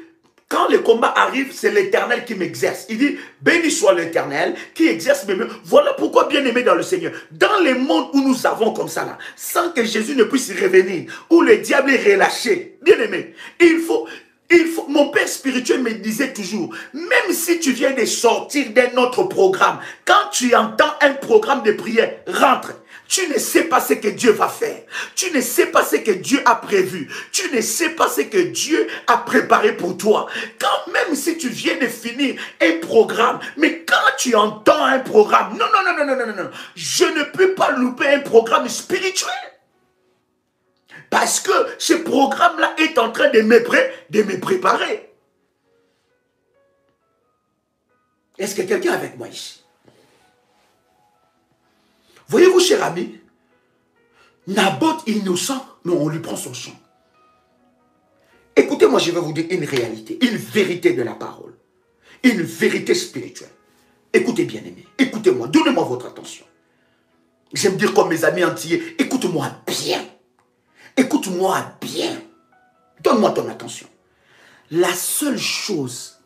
quand le combat arrive, c'est l'Éternel qui m'exerce. Il dit, béni soit l'Éternel qui exerce mes mains. Voilà pourquoi, bien aimé dans le Seigneur, dans les mondes où nous avons comme ça, là, sans que Jésus ne puisse revenir, où le diable est relâché, bien aimé, il faut, mon père spirituel me disait toujours, même si tu viens de sortir d'un autre programme, quand tu entends un programme de prière, rentre. Tu ne sais pas ce que Dieu va faire. Tu ne sais pas ce que Dieu a prévu. Tu ne sais pas ce que Dieu a préparé pour toi. Quand même si tu viens de finir un programme, mais quand tu entends un programme, non, non, non, non, non, non, non, je ne peux pas louper un programme spirituel. Parce que ce programme-là est en train de me préparer. Est-ce que quelqu'un est avec moi ici? Voyez-vous, cher ami, Naboth innocent, mais on lui prend son champ. Écoutez-moi, je vais vous dire une réalité, une vérité de la parole, une vérité spirituelle. Écoutez, bien-aimés, écoutez-moi, donnez-moi votre attention. J'aime dire comme mes amis entiers, écoute-moi bien. Écoute-moi bien. Donne-moi ton attention. La seule chose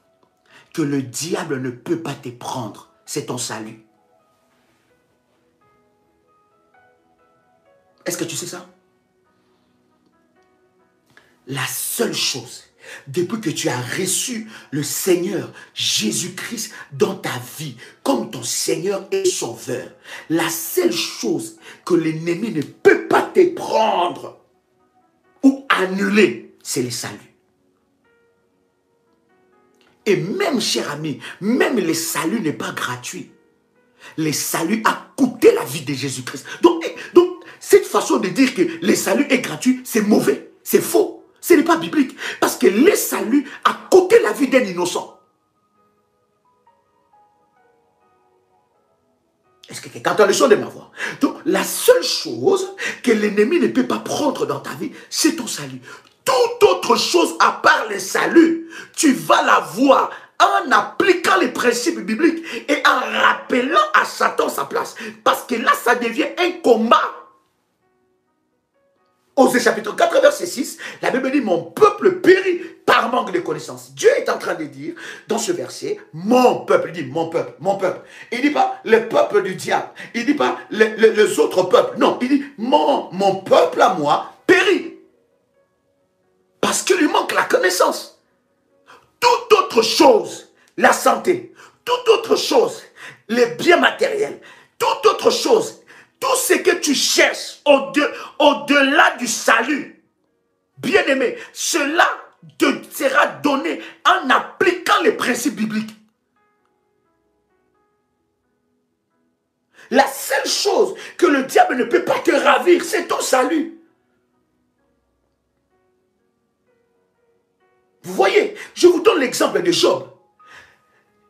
que le diable ne peut pas te prendre, c'est ton salut. Est-ce que tu sais ça? La seule chose, depuis que tu as reçu le Seigneur Jésus-Christ dans ta vie, comme ton Seigneur et Sauveur, la seule chose que l'ennemi ne peut pas te prendre ou annuler, c'est le salut. Et même, cher ami, même le salut n'est pas gratuit. Le salut a coûté la vie de Jésus-Christ. Donc, cette façon de dire que le salut est gratuit, c'est mauvais, c'est faux. Ce n'est pas biblique. Parce que le salut a coûté la vie d'un innocent. Est-ce que quelqu'un entend le son de ma voix? Donc, la seule chose que l'ennemi ne peut pas prendre dans ta vie, c'est ton salut. Toute autre chose à part le salut, tu vas la voir en appliquant les principes bibliques et en rappelant à Satan sa place. Parce que là, ça devient un combat. Osée chapitre 4, verset 6, la Bible dit, mon peuple périt par manque de connaissance. Dieu est en train de dire, dans ce verset, mon peuple, il dit mon peuple, mon peuple. Il ne dit pas le peuple du diable, il ne dit pas les autres peuples. Non, il dit, mon peuple à moi périt. Parce qu'il lui manque la connaissance. Toute autre chose, la santé, toute autre chose, les biens matériels, toute autre chose, tout ce que tu cherches au-delà du salut, bien-aimé, cela te sera donné en appliquant les principes bibliques. La seule chose que le diable ne peut pas te ravir, c'est ton salut. Vous voyez, je vous donne l'exemple de Job.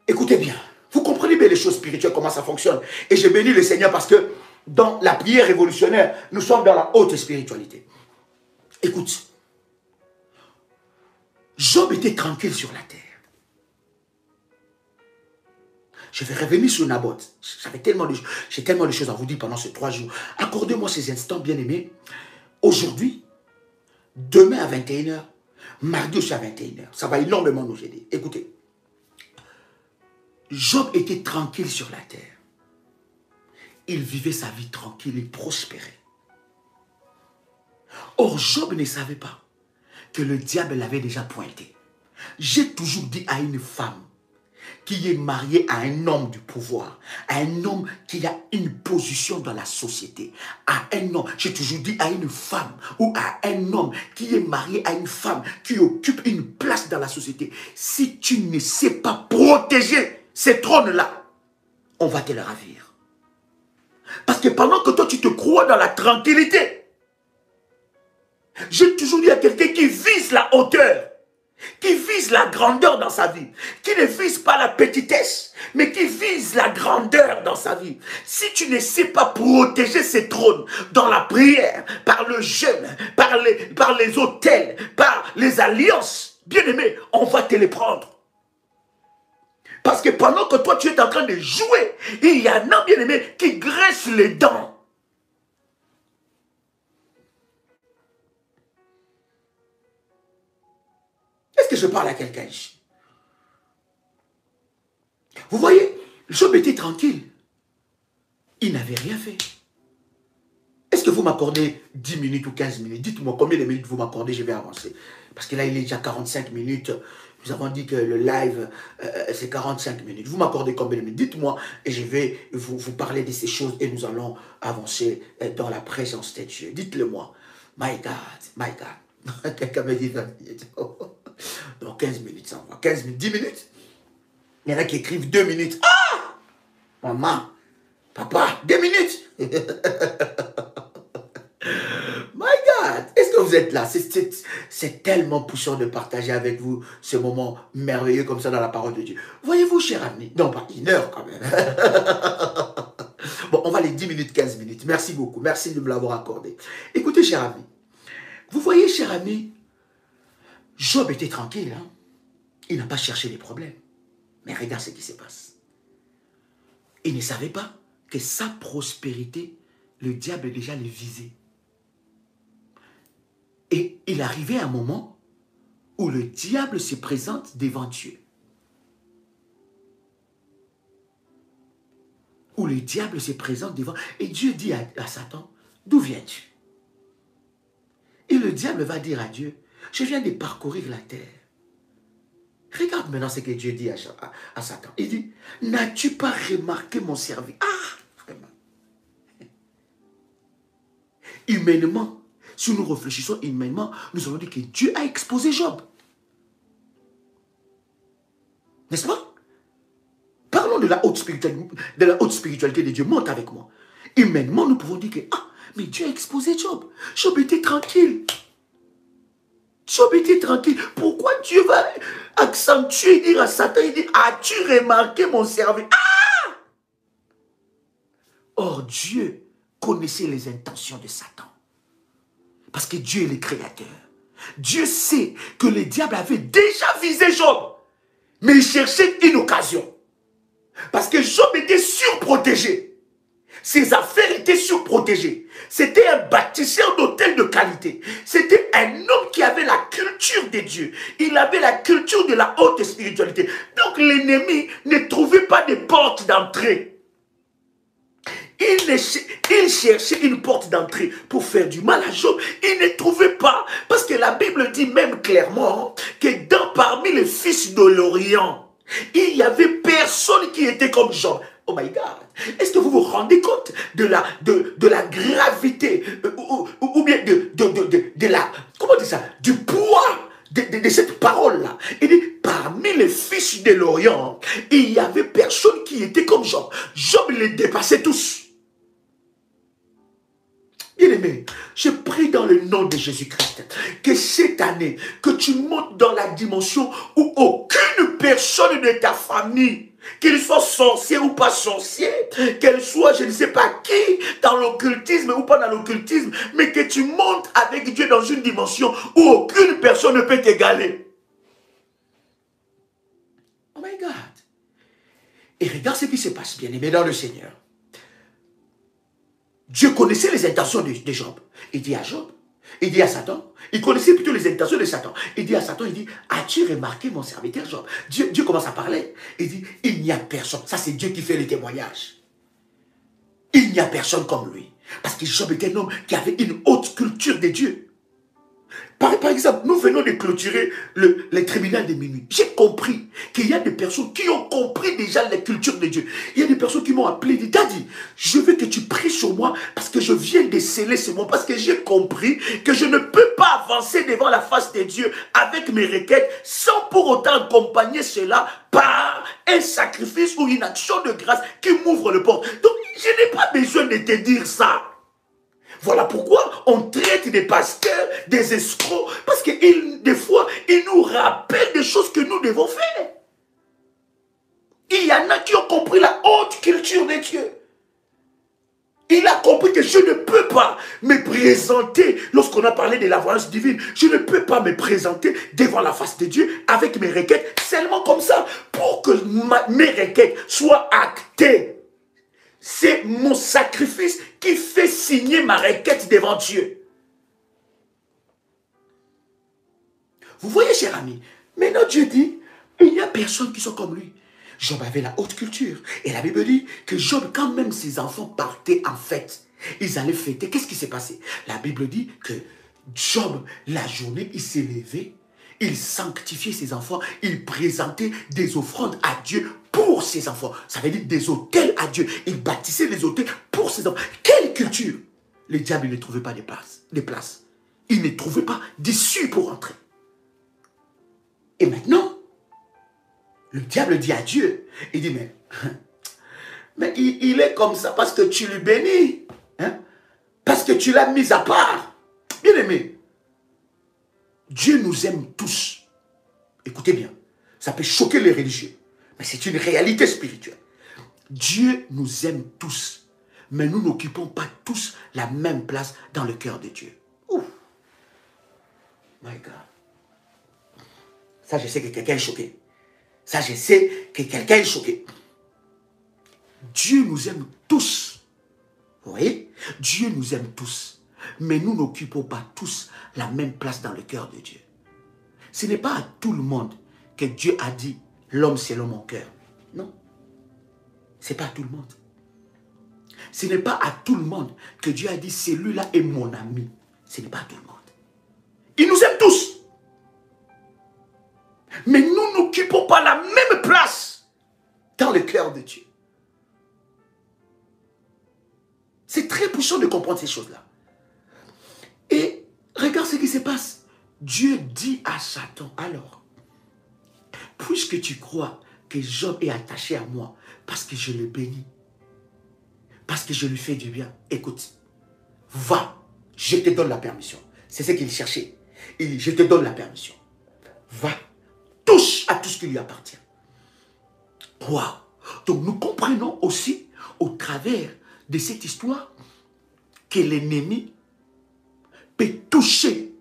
Écoutez bien, vous comprenez bien les choses spirituelles, comment ça fonctionne. Et je bénis le Seigneur parce que dans la prière révolutionnaire, nous sommes dans la haute spiritualité. Écoute, Job était tranquille sur la terre. Je vais revenir sur Naboth. J'ai tellement de choses à vous dire pendant ces 3 jours. Accordez-moi ces instants, bien-aimés. Aujourd'hui, demain à 21h, mardi aussi à 21h. Ça va énormément nous aider. Écoutez, Job était tranquille sur la terre. Il vivait sa vie tranquille, il prospérait. Or, Job ne savait pas que le diable l'avait déjà pointé. J'ai toujours dit à une femme, qui est marié à un homme du pouvoir, à un homme qui a une position dans la société, à un homme, j'ai toujours dit à une femme ou à un homme qui est marié à une femme qui occupe une place dans la société, si tu ne sais pas protéger ces trônes-là, on va te les ravir. Parce que pendant que toi tu te crois dans la tranquillité, j'ai toujours dit à quelqu'un qui vise la hauteur, qui vise la grandeur dans sa vie, qui ne vise pas la petitesse, mais qui vise la grandeur dans sa vie. Si tu ne sais pas protéger ces trônes dans la prière, par le jeûne, par les autels, par les alliances, bien aimé, on va te les prendre. Parce que pendant que toi tu es en train de jouer, il y en a, bien aimé, qui graissent les dents. Est-ce que je parle à quelqu'un ici? Vous voyez, Job était tranquille. Il n'avait rien fait. Est-ce que vous m'accordez 10 minutes ou 15 minutes? Dites-moi combien de minutes vous m'accordez, je vais avancer. Parce que là, il est déjà 45 minutes. Nous avons dit que le live, c'est 45 minutes. Vous m'accordez combien de minutes? Dites-moi et je vais vous parler de ces choses et nous allons avancer dans la présence de Dieu. Dites-le moi. My God, my God. Quelqu'un me dit 20 minutes. Donc 15 minutes, ça va. 15 minutes, 10 minutes. Il y en a qui écrivent 2 minutes. Ah! Maman, papa, 2 minutes. My God, est-ce que vous êtes là? C'est tellement puissant de partager avec vous ce moment merveilleux comme ça dans la parole de Dieu. Voyez-vous, cher ami, non, pas 1 heure quand même. Bon, on va les 10 minutes, 15 minutes. Merci beaucoup, merci de me l'avoir accordé. Écoutez, cher ami, vous voyez, cher ami, Job était tranquille, hein? Il n'a pas cherché les problèmes. Mais regarde ce qui se passe. Il ne savait pas que sa prospérité, le diable déjà le visait. Et il arrivait un moment où le diable se présente devant Dieu. Où le diable se présente devant... Et Dieu dit à Satan, d'où viens-tu? Et le diable va dire à Dieu, je viens de parcourir la terre. Regarde maintenant ce que Dieu dit à Satan. Il dit, n'as-tu pas remarqué mon service? Ah, vraiment. Humainement, si nous réfléchissons humainement, nous allons dire que Dieu a exposé Job. N'est-ce pas? Parlons de la haute spiritualité de Dieu. Monte avec moi. Humainement, nous pouvons dire que, ah, mais Dieu a exposé Job. Job était tranquille. Job était tranquille. Pourquoi Dieu va accentuer et dire à Satan, il dit, as-tu remarqué mon service? Ah! Or, Dieu connaissait les intentions de Satan. Parce que Dieu est le créateur. Dieu sait que le diable avait déjà visé Job. Mais il cherchait une occasion. Parce que Job était surprotégé. Ses affaires étaient surprotégées. C'était un bâtisseur d'hôtels de qualité. C'était un homme qui avait la culture de Dieu. Il avait la culture de la haute spiritualité. Donc l'ennemi ne trouvait pas de porte d'entrée. Il cherchait une porte d'entrée pour faire du mal à Job. Il ne trouvait pas. Parce que la Bible dit même clairement que parmi les fils de l'Orient, il n'y avait personne qui était comme Job. Oh my God. Est-ce que vous vous rendez compte de la gravité ou bien de la, comment dire ça, du poids de cette parole-là? Il dit, parmi les fils de l'Orient, il n'y avait personne qui était comme Job. Job les dépassait tous. Bien-aimé, je prie dans le nom de Jésus-Christ que cette année, que tu montes dans la dimension où aucune personne de ta famille, qu'il soit sorcier ou pas sorcier, qu'elle soit je ne sais pas qui, dans l'occultisme ou pas dans l'occultisme, mais que tu montes avec Dieu dans une dimension où aucune personne ne peut t'égaler. Oh my God. Et regarde ce qui se passe, bien-aimé, dans le Seigneur. Dieu connaissait les intentions de Job. Il dit à Job, il dit à Satan, il connaissait plutôt les intentions de Satan. Il dit à Satan, il dit, as-tu remarqué mon serviteur Job? Dieu commence à parler. Il dit, il n'y a personne. Ça, c'est Dieu qui fait les témoignages. Il n'y a personne comme lui. Parce que Job était un homme qui avait une haute culture de Dieu. Par exemple, nous venons de clôturer les tribunaux de minuit. J'ai compris qu'il y a des personnes qui ont compris déjà la culture de Dieu. Il y a des personnes qui m'ont appelé et dit, Daddy, je veux que tu pries sur moi parce que je viens de sceller ce mot, parce que j'ai compris que je ne peux pas avancer devant la face de Dieu avec mes requêtes sans pour autant accompagner cela par un sacrifice ou une action de grâce qui m'ouvre le port. Donc, je n'ai pas besoin de te dire ça. Voilà pourquoi on traite des pasteurs, des escrocs, parce que des fois, ils nous rappellent des choses que nous devons faire. Il y en a qui ont compris la haute culture de Dieu. Il a compris que je ne peux pas me présenter, lorsqu'on a parlé de la voyance divine, je ne peux pas me présenter devant la face de Dieu avec mes requêtes, seulement comme ça, pour que mes requêtes soient actées. C'est mon sacrifice qui fait signer ma requête devant Dieu. Vous voyez, cher ami, maintenant Dieu dit, il n'y a personne qui soit comme lui. Job avait la haute culture. Et la Bible dit que Job, quand même ses enfants partaient en fête, ils allaient fêter. Qu'est-ce qui s'est passé? La Bible dit que Job, la journée, il s'est levé, il sanctifiait ses enfants, il présentait des offrandes à Dieu pour ses enfants. Ça veut dire des autels à Dieu. Il bâtissait des autels pour ses enfants. Quelle culture! Le diable ne trouvait pas de place. Il ne trouvait pas d'issue pour entrer. Et maintenant, le diable dit à Dieu, il dit, mais il est comme ça parce que tu le bénis. Hein? Parce que tu l'as mis à part. Bien aimé, Dieu nous aime tous. Écoutez bien, ça peut choquer les religieux, mais c'est une réalité spirituelle. Dieu nous aime tous, mais nous n'occupons pas tous la même place dans le cœur de Dieu. Ouh. My God. Ça, je sais que quelqu'un est choqué. Ça, je sais que quelqu'un est choqué. Dieu nous aime tous. Vous voyez? Dieu nous aime tous. Mais nous n'occupons pas tous la même place dans le cœur de Dieu. Ce n'est pas à tout le monde que Dieu a dit, l'homme selon mon cœur. Non. Ce n'est pas à tout le monde. Ce n'est pas à tout le monde que Dieu a dit, celui-là est mon ami. Ce n'est pas à tout le monde. Il nous aime tous. Mais nous n'occupons pas la même place dans le cœur de Dieu. C'est très puissant de comprendre ces choses-là. Et regarde ce qui se passe. Dieu dit à Satan, alors, puisque tu crois que Job est attaché à moi, parce que je le bénis, parce que je lui fais du bien, écoute, va, je te donne la permission. C'est ce qu'il cherchait. Il dit, je te donne la permission. Va, touche à tout ce qui lui appartient. Waouh! Donc nous comprenons aussi, au travers de cette histoire, que l'ennemi peut toucher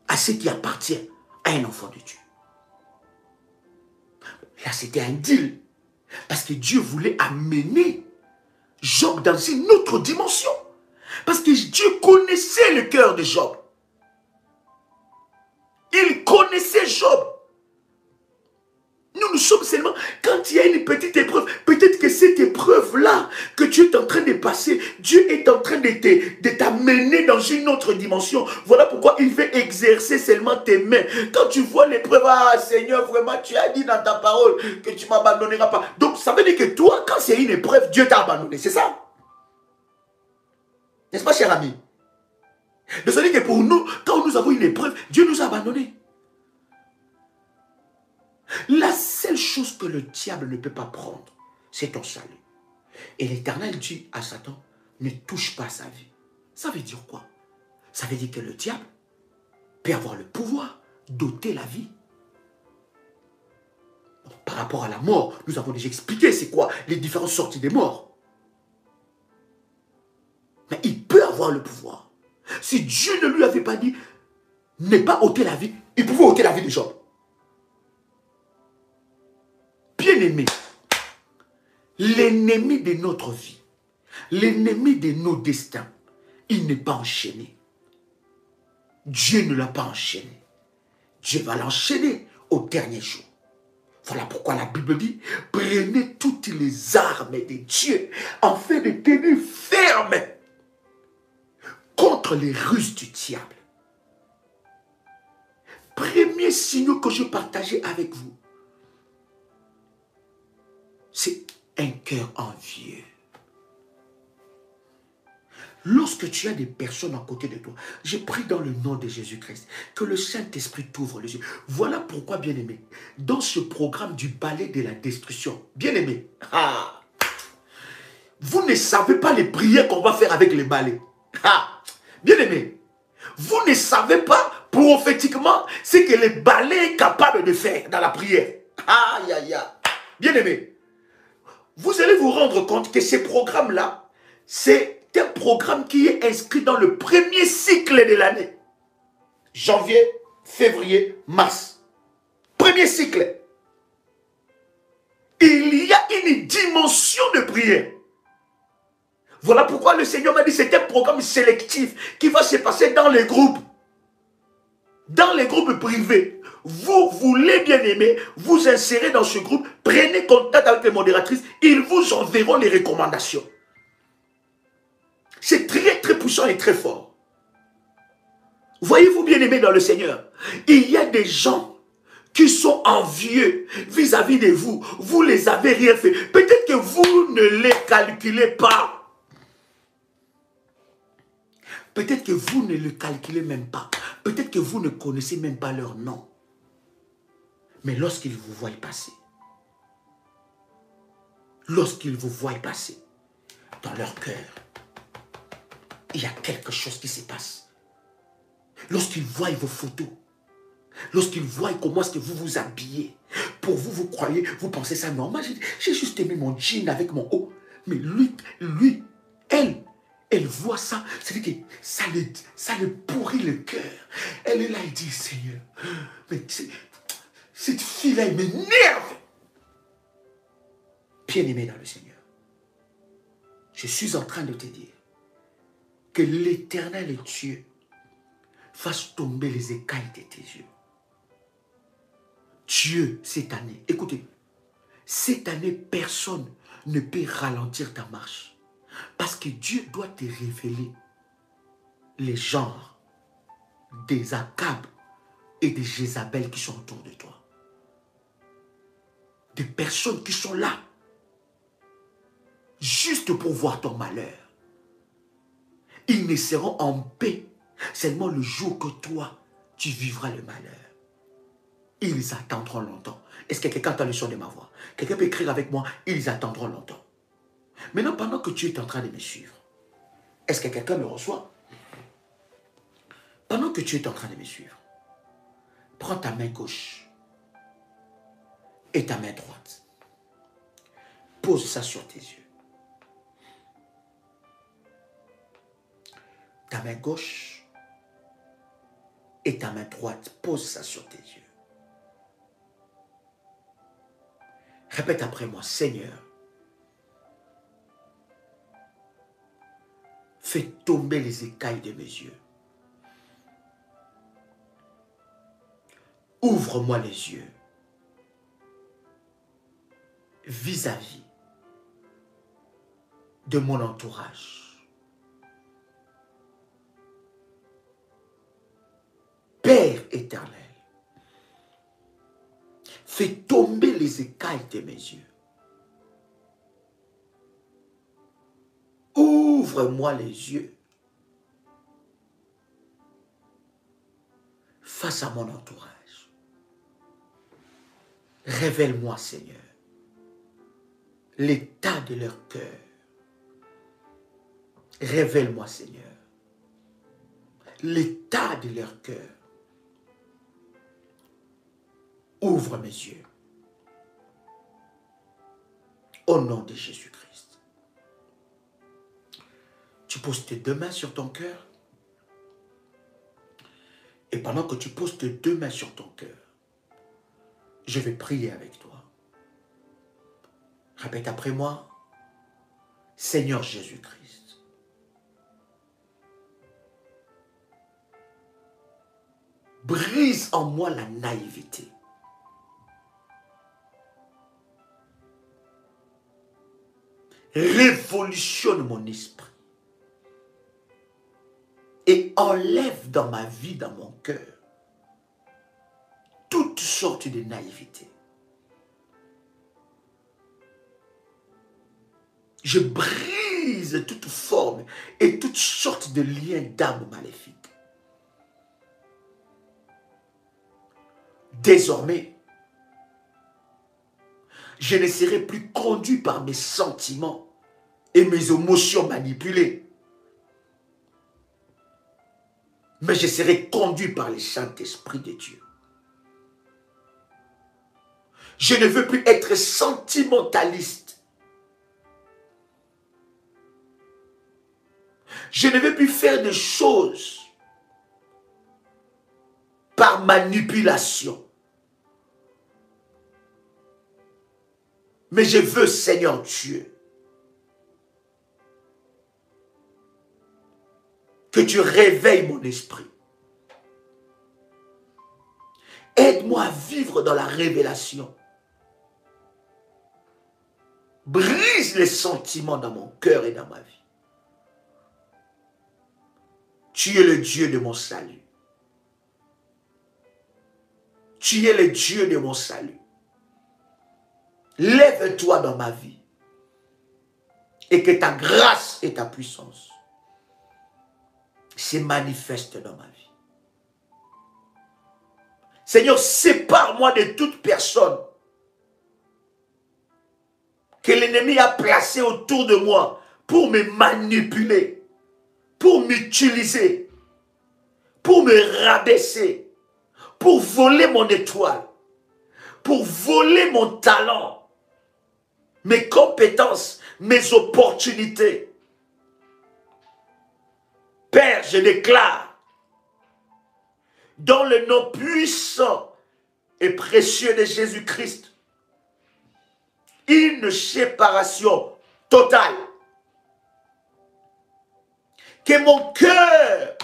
à ce qui appartient à un enfant de Dieu. Là, c'était un deal. Parce que Dieu voulait amener Job dans une autre dimension. Parce que Dieu connaissait le cœur de Job. Il connaissait Job. Nous sommes seulement, quand il y a une petite épreuve, peut-être que cette épreuve-là que tu es en train de passer, Dieu est en train de t'amener dans une autre dimension. Voilà pourquoi il veut exercer seulement tes mains. Quand tu vois l'épreuve, ah Seigneur, vraiment, tu as dit dans ta parole que tu ne m'abandonneras pas. Donc ça veut dire que toi, quand c'est une épreuve, Dieu t'a abandonné. C'est ça? N'est-ce pas, cher ami? Mais ça veut dire que pour nous, quand nous avons une épreuve, Dieu nous a abandonnés. La seule chose que le diable ne peut pas prendre, c'est ton salut. Et l'Éternel dit à Satan, ne touche pas sa vie. Ça veut dire quoi? Ça veut dire que le diable peut avoir le pouvoir d'ôter la vie. Bon, par rapport à la mort, nous avons déjà expliqué c'est quoi les différentes sorties des morts. Mais il peut avoir le pouvoir. Si Dieu ne lui avait pas dit, ne pas ôter la vie, il pouvait ôter la vie de Job. Bien-aimé, l'ennemi de notre vie, l'ennemi de nos destins, il n'est pas enchaîné. Dieu ne l'a pas enchaîné. Dieu va l'enchaîner au dernier jour. Voilà pourquoi la Bible dit, prenez toutes les armes de Dieu afin de tenir ferme contre les ruses du diable. premiers signaux que je partageais avec vous, c'est un cœur envieux. Lorsque tu as des personnes à côté de toi, je prie dans le nom de Jésus-Christ, que le Saint-Esprit t'ouvre les yeux. Voilà pourquoi, bien-aimé, dans ce programme du balai de la destruction, bien-aimé, vous ne savez pas les prières qu'on va faire avec les balais. Bien-aimé, vous ne savez pas prophétiquement ce que les balais est capable de faire dans la prière. Aïe, aïe, aïe. Bien-aimé, vous allez vous rendre compte que ce programme-là, c'est un programme qui est inscrit dans le premier cycle de l'année. Janvier, février, mars. Premier cycle. Il y a une dimension de prière. Voilà pourquoi le Seigneur m'a dit, c'est un programme sélectif qui va se passer dans les groupes. Dans les groupes privés. Vous voulez, bien aimer, vous insérer dans ce groupe, prenez contact avec les modératrices, ils vous enverront les recommandations. C'est très très puissant et très fort. Voyez-vous, bien aimé dans le Seigneur, il y a des gens qui sont envieux vis-à-vis de vous. Vous les avez rien fait. Peut-être que vous ne les calculez pas. Peut-être que vous ne le calculez même pas. Peut-être que vous ne connaissez même pas leur nom. Mais lorsqu'ils vous voient passer, dans leur cœur, il y a quelque chose qui se passe. Lorsqu'ils voient vos photos, lorsqu'ils voient comment est-ce que vous vous habillez, pour vous, vous croyez, vous pensez ça normal. J'ai juste aimé mon jean avec mon haut. Mais lui, elle voit ça, c'est-à-dire que ça le pourrit le cœur. Elle est là, elle dit, Seigneur, mais cette fille-là, elle m'énerve. Bien-aimé dans le Seigneur, je suis en train de te dire que l'Éternel Dieu fasse tomber les écailles de tes yeux. Dieu, cette année, écoutez, cette année, personne ne peut ralentir ta marche. Parce que Dieu doit te révéler les genres des Akab et des Jézabel qui sont autour de toi. Des personnes qui sont là, juste pour voir ton malheur. Ils ne seront en paix seulement le jour que toi, tu vivras le malheur. Ils attendront longtemps. Est-ce que quelqu'un entend le son de ma voix? Quelqu'un peut écrire avec moi, ils attendront longtemps. Maintenant, pendant que tu es en train de me suivre, est-ce que quelqu'un me reçoit? Pendant que tu es en train de me suivre, prends ta main gauche et ta main droite. Pose ça sur tes yeux. Ta main gauche et ta main droite, pose ça sur tes yeux. Répète après moi, Seigneur, fais tomber les écailles de mes yeux. Ouvre-moi les yeux vis-à-vis de mon entourage. Père éternel, fais tomber les écailles de mes yeux. Ouvre-moi les yeux face à mon entourage. Révèle-moi, Seigneur, l'état de leur cœur. Révèle-moi, Seigneur, l'état de leur cœur. Ouvre mes yeux. Au nom de Jésus-Christ. Tu poses tes deux mains sur ton cœur. Et pendant que tu poses tes deux mains sur ton cœur, je vais prier avec toi. Répète après moi. Seigneur Jésus-Christ, brise en moi la naïveté. Révolutionne mon esprit. Et enlève dans ma vie, dans mon cœur, toutes sortes de naïveté. Je brise toute forme et toutes sortes de liens d'âme maléfiques. Désormais, je ne serai plus conduit par mes sentiments et mes émotions manipulées. Mais je serai conduit par le Saint-Esprit de Dieu. Je ne veux plus être sentimentaliste. Je ne veux plus faire des choses par manipulation. Mais je veux, Seigneur Dieu, que tu réveilles mon esprit. Aide-moi à vivre dans la révélation. Brise les sentiments dans mon cœur et dans ma vie. Tu es le Dieu de mon salut. Tu es le Dieu de mon salut. Lève-toi dans ma vie et que ta grâce et ta puissance se manifestent dans ma vie. Seigneur, sépare-moi de toute personne que l'ennemi a placée autour de moi pour me manipuler, pour m'utiliser, pour me rabaisser, pour voler mon étoile, pour voler mon talent, mes compétences, mes opportunités. Père, je déclare, dans le nom puissant et précieux de Jésus-Christ, une séparation totale. Que mon cœur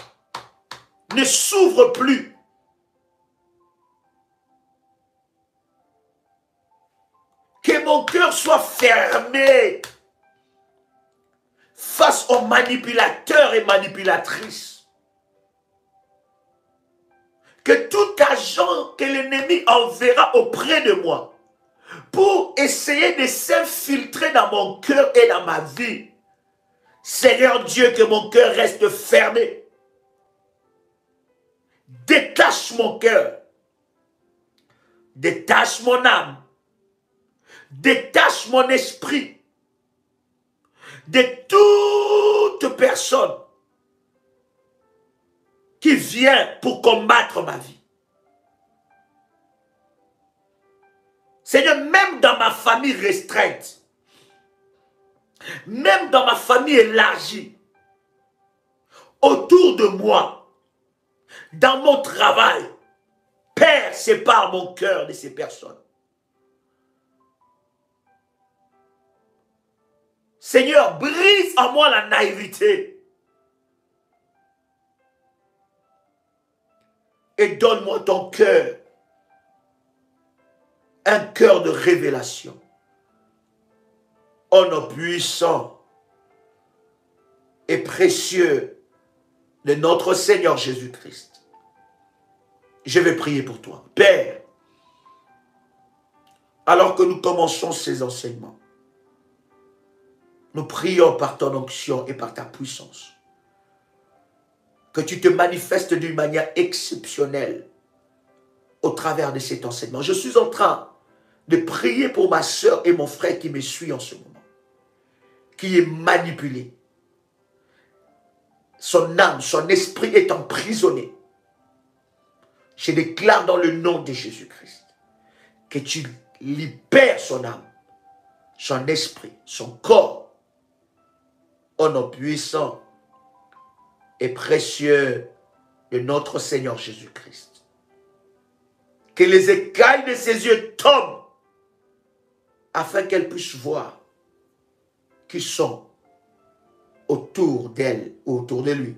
ne s'ouvre plus. Que mon cœur soit fermé face aux manipulateurs et manipulatrices. Que tout agent que l'ennemi enverra auprès de moi pour essayer de s'infiltrer dans mon cœur et dans ma vie, Seigneur Dieu, que mon cœur reste fermé. Détache mon cœur. Détache mon âme. Détache mon esprit de toute personne qui vient pour combattre ma vie. Seigneur, même dans ma famille restreinte, même dans ma famille élargie, autour de moi, dans mon travail, Père, sépare mon cœur de ces personnes. Seigneur, brise en moi la naïveté et donne-moi ton cœur, un cœur de révélation. Au nom puissant et précieux de notre Seigneur Jésus-Christ, je vais prier pour toi. Père, alors que nous commençons ces enseignements, nous prions par ton onction et par ta puissance que tu te manifestes d'une manière exceptionnelle au travers de cet enseignement. Je suis en train de prier pour ma soeur et mon frère qui me suit en ce moment, qui est manipulé. Son âme, son esprit est emprisonné. Je déclare dans le nom de Jésus-Christ que tu libères son âme, son esprit, son corps, au nom puissant et précieux de notre Seigneur Jésus-Christ. Que les écailles de ses yeux tombent afin qu'elle puisse voir qui sont autour d'elle ou autour de lui.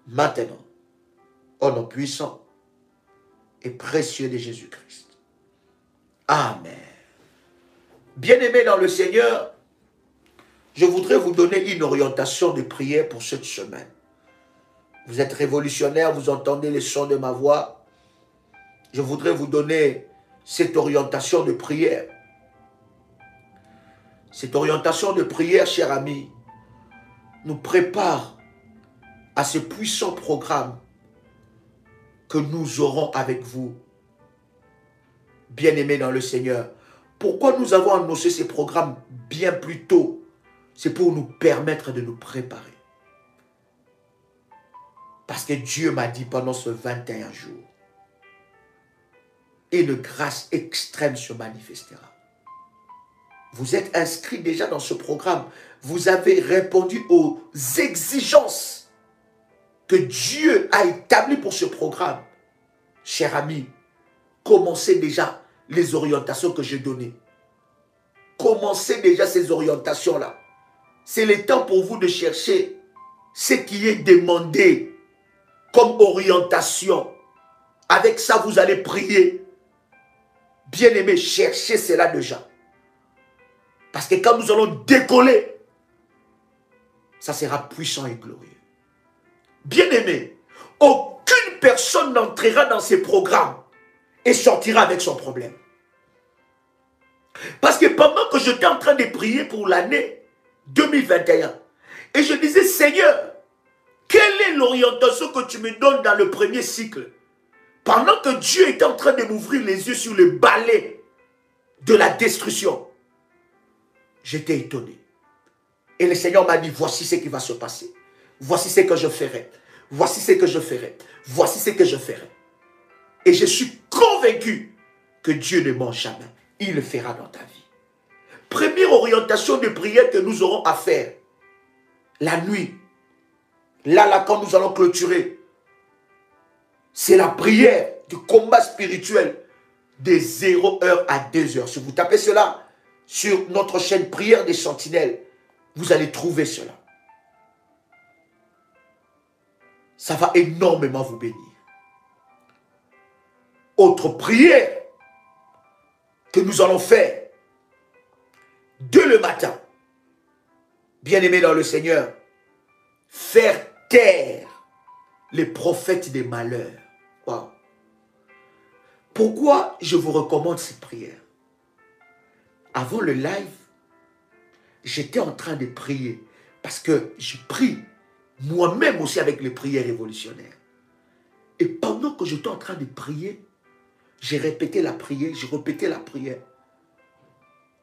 Maintenant, au nom puissant et précieux de Jésus-Christ. Amen. Bien-aimés dans le Seigneur, je voudrais vous donner une orientation de prière pour cette semaine. Vous êtes révolutionnaire, vous entendez les sons de ma voix. je voudrais vous donner cette orientation de prière. Cette orientation de prière, chers amis, nous prépare à ce puissant programme que nous aurons avec vous, bien-aimés dans le Seigneur. Pourquoi nous avons annoncé ces programmes bien plus tôt? C'est pour nous permettre de nous préparer. Parce que Dieu m'a dit pendant ce 21 jours, une grâce extrême se manifestera. Vous êtes inscrits déjà dans ce programme. Vous avez répondu aux exigences que Dieu a établies pour ce programme. Chers amis, commencez déjà les orientations que j'ai données. Commencez déjà ces orientations-là. C'est le temps pour vous de chercher ce qui est demandé comme orientation. Avec ça, vous allez prier. Bien-aimés, cherchez cela déjà. Parce que quand nous allons décoller, ça sera puissant et glorieux. Bien-aimés, aucune personne n'entrera dans ces programmes et sortira avec son problème. Parce que pendant que j'étais en train de prier pour l'année 2021, et je disais, Seigneur, quelle est l'orientation que tu me donnes dans le premier cycle? Pendant que Dieu était en train de m'ouvrir les yeux sur le balai de la destruction, j'étais étonné. Et le Seigneur m'a dit, voici ce qui va se passer. Voici ce que je ferai. Voici ce que je ferai. Voici ce que je ferai. Et je suis convaincu que Dieu ne ment jamais. Il le fera dans ta vie. Première orientation de prière que nous aurons à faire. La nuit. Là, quand nous allons clôturer. C'est la prière du combat spirituel de 0h à 2h. Si vous tapez cela sur notre chaîne Prière des Sentinelles, vous allez trouver cela. Ça va énormément vous bénir. Autre prière que nous allons faire dès le matin, bien-aimés dans le Seigneur, faire taire les prophètes des malheurs. Wow. Pourquoi je vous recommande cette prière? Avant le live, j'étais en train de prier parce que je prie moi-même aussi avec les prières révolutionnaires. Et pendant que j'étais en train de prier, j'ai répété la prière, j'ai répété la prière.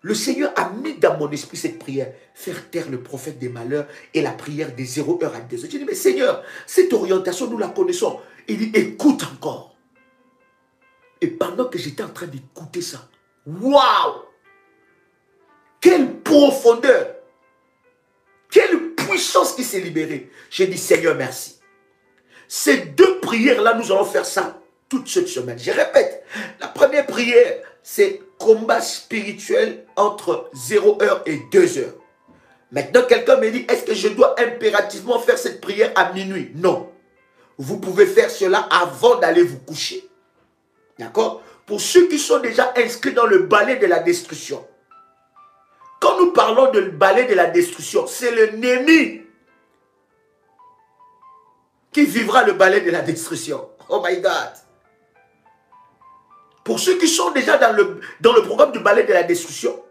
Le Seigneur a mis dans mon esprit cette prière, faire taire le prophète des malheurs et la prière des 0h à 2h. J'ai dit, mais Seigneur, cette orientation, nous la connaissons. Il dit, écoute encore. Et pendant que j'étais en train d'écouter ça, waouh! Quelle profondeur! Quelle puissance qui s'est libérée! J'ai dit, Seigneur, merci. Ces deux prières-là, nous allons faire ça toute cette semaine. Je répète, la première prière, c'est combat spirituel entre 0h et 2h. Maintenant, quelqu'un me dit, est-ce que je dois impérativement faire cette prière à minuit? Non. Vous pouvez faire cela avant d'aller vous coucher. D'accord? Pour ceux qui sont déjà inscrits dans le balai de la destruction. Quand nous parlons de balai de la destruction, c'est l'ennemi qui vivra le balai de la destruction. Oh my God! Pour ceux qui sont déjà dans le programme du balai de la destruction,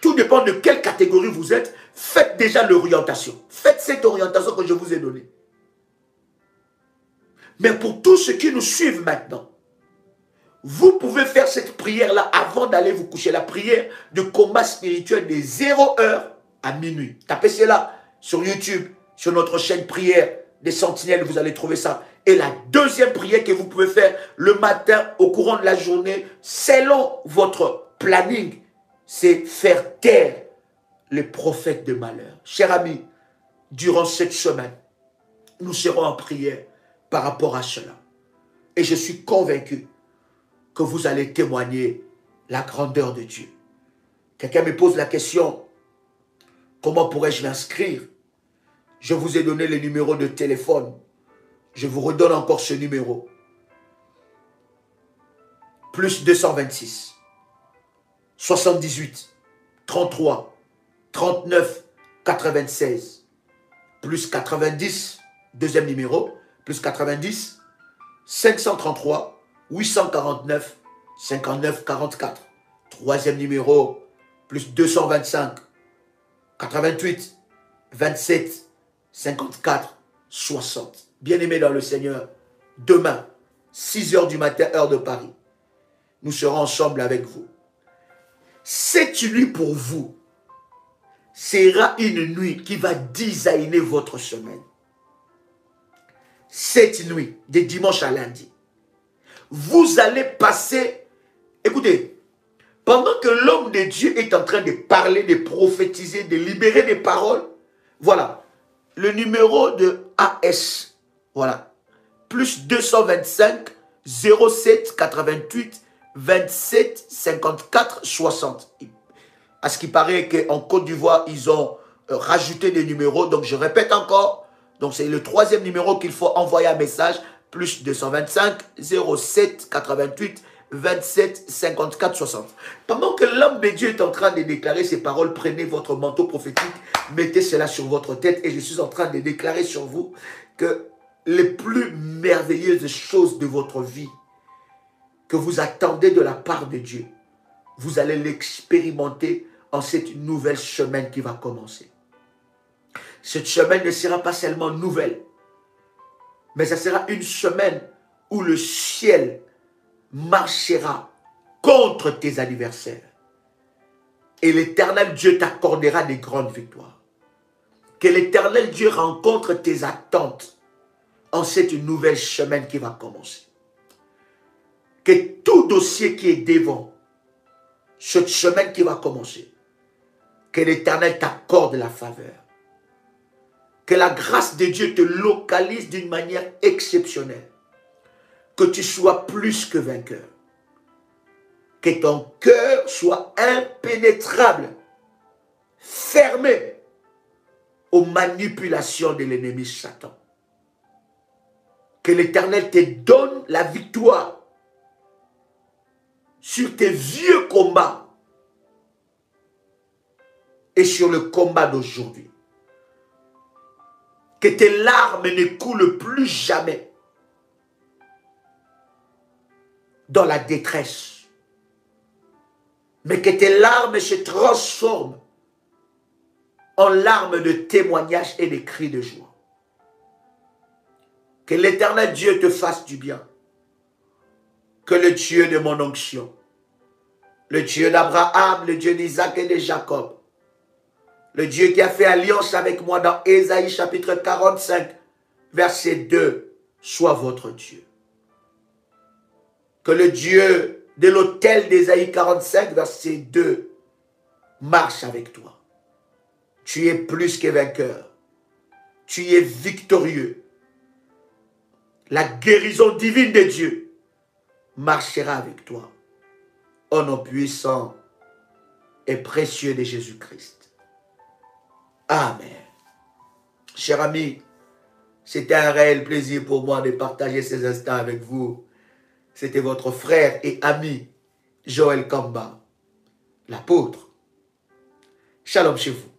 tout dépend de quelle catégorie vous êtes, faites déjà l'orientation. Faites cette orientation que je vous ai donnée. Mais pour tous ceux qui nous suivent maintenant, vous pouvez faire cette prière-là avant d'aller vous coucher. La prière de combat spirituel de 0h à minuit. Tapez cela sur YouTube, sur notre chaîne Prière des Sentinelles, vous allez trouver ça. Et la deuxième prière que vous pouvez faire le matin, au courant de la journée, selon votre planning, c'est faire taire les prophètes de malheur. Chers amis, durant cette semaine, nous serons en prière par rapport à cela. Et je suis convaincu que vous allez témoigner la grandeur de Dieu. Quelqu'un me pose la question, comment pourrais-je m'inscrire? Je vous ai donné le numéro de téléphone. Je vous redonne encore ce numéro. Plus 226 78 33 39 96 plus 90, deuxième numéro, plus 90 533 849 59 44. Troisième numéro, plus 225 88 27 54 60. Bien-aimés dans le Seigneur, demain, 6 heures du matin, heure de Paris, nous serons ensemble avec vous. Cette nuit pour vous sera une nuit qui va designer votre semaine. Cette nuit, de dimanche à lundi, vous allez passer, écoutez, pendant que l'homme de Dieu est en train de parler, de prophétiser, de libérer des paroles, voilà, le numéro de AS, voilà, plus 225 07 88 27 54 60. À ce qui paraît qu'en Côte d'Ivoire, ils ont rajouté des numéros. Donc, je répète encore. Donc, c'est le troisième numéro qu'il faut envoyer un message. Plus 225 07 88 27 54 60. Pendant que l'homme de Dieu est en train de déclarer ces paroles, prenez votre manteau prophétique, mettez cela sur votre tête et je suis en train de déclarer sur vous que les plus merveilleuses choses de votre vie que vous attendez de la part de Dieu, vous allez l'expérimenter en cette nouvelle semaine qui va commencer. Cette semaine ne sera pas seulement nouvelle, mais ça sera une semaine où le ciel marchera contre tes adversaires. Et l'Éternel Dieu t'accordera des grandes victoires. Que l'Éternel Dieu rencontre tes attentes en cette nouvelle semaine qui va commencer. Que tout dossier qui est devant cette semaine qui va commencer, que l'Éternel t'accorde la faveur. Que la grâce de Dieu te localise d'une manière exceptionnelle. Que tu sois plus que vainqueur. Que ton cœur soit impénétrable, fermé aux manipulations de l'ennemi Satan. Que l'Éternel te donne la victoire sur tes vieux combats et sur le combat d'aujourd'hui. Que tes larmes ne coulent plus jamais dans la détresse, mais que tes larmes se transforment en larmes de témoignages et de cris de joie. Que l'Éternel Dieu te fasse du bien. Que le Dieu de mon onction, le Dieu d'Abraham, le Dieu d'Isaac et de Jacob, le Dieu qui a fait alliance avec moi dans Ésaïe chapitre 45, verset 2, soit votre Dieu. Que le Dieu de l'autel d'Ésaïe 45, verset 2, marche avec toi. Tu es plus que vainqueur. Tu es victorieux. La guérison divine de Dieu marchera avec toi. Au nom puissant et précieux de Jésus-Christ. Amen. Chers amis, c'était un réel plaisir pour moi de partager ces instants avec vous. C'était votre frère et ami, Joël Kamba, l'apôtre. Shalom chez vous.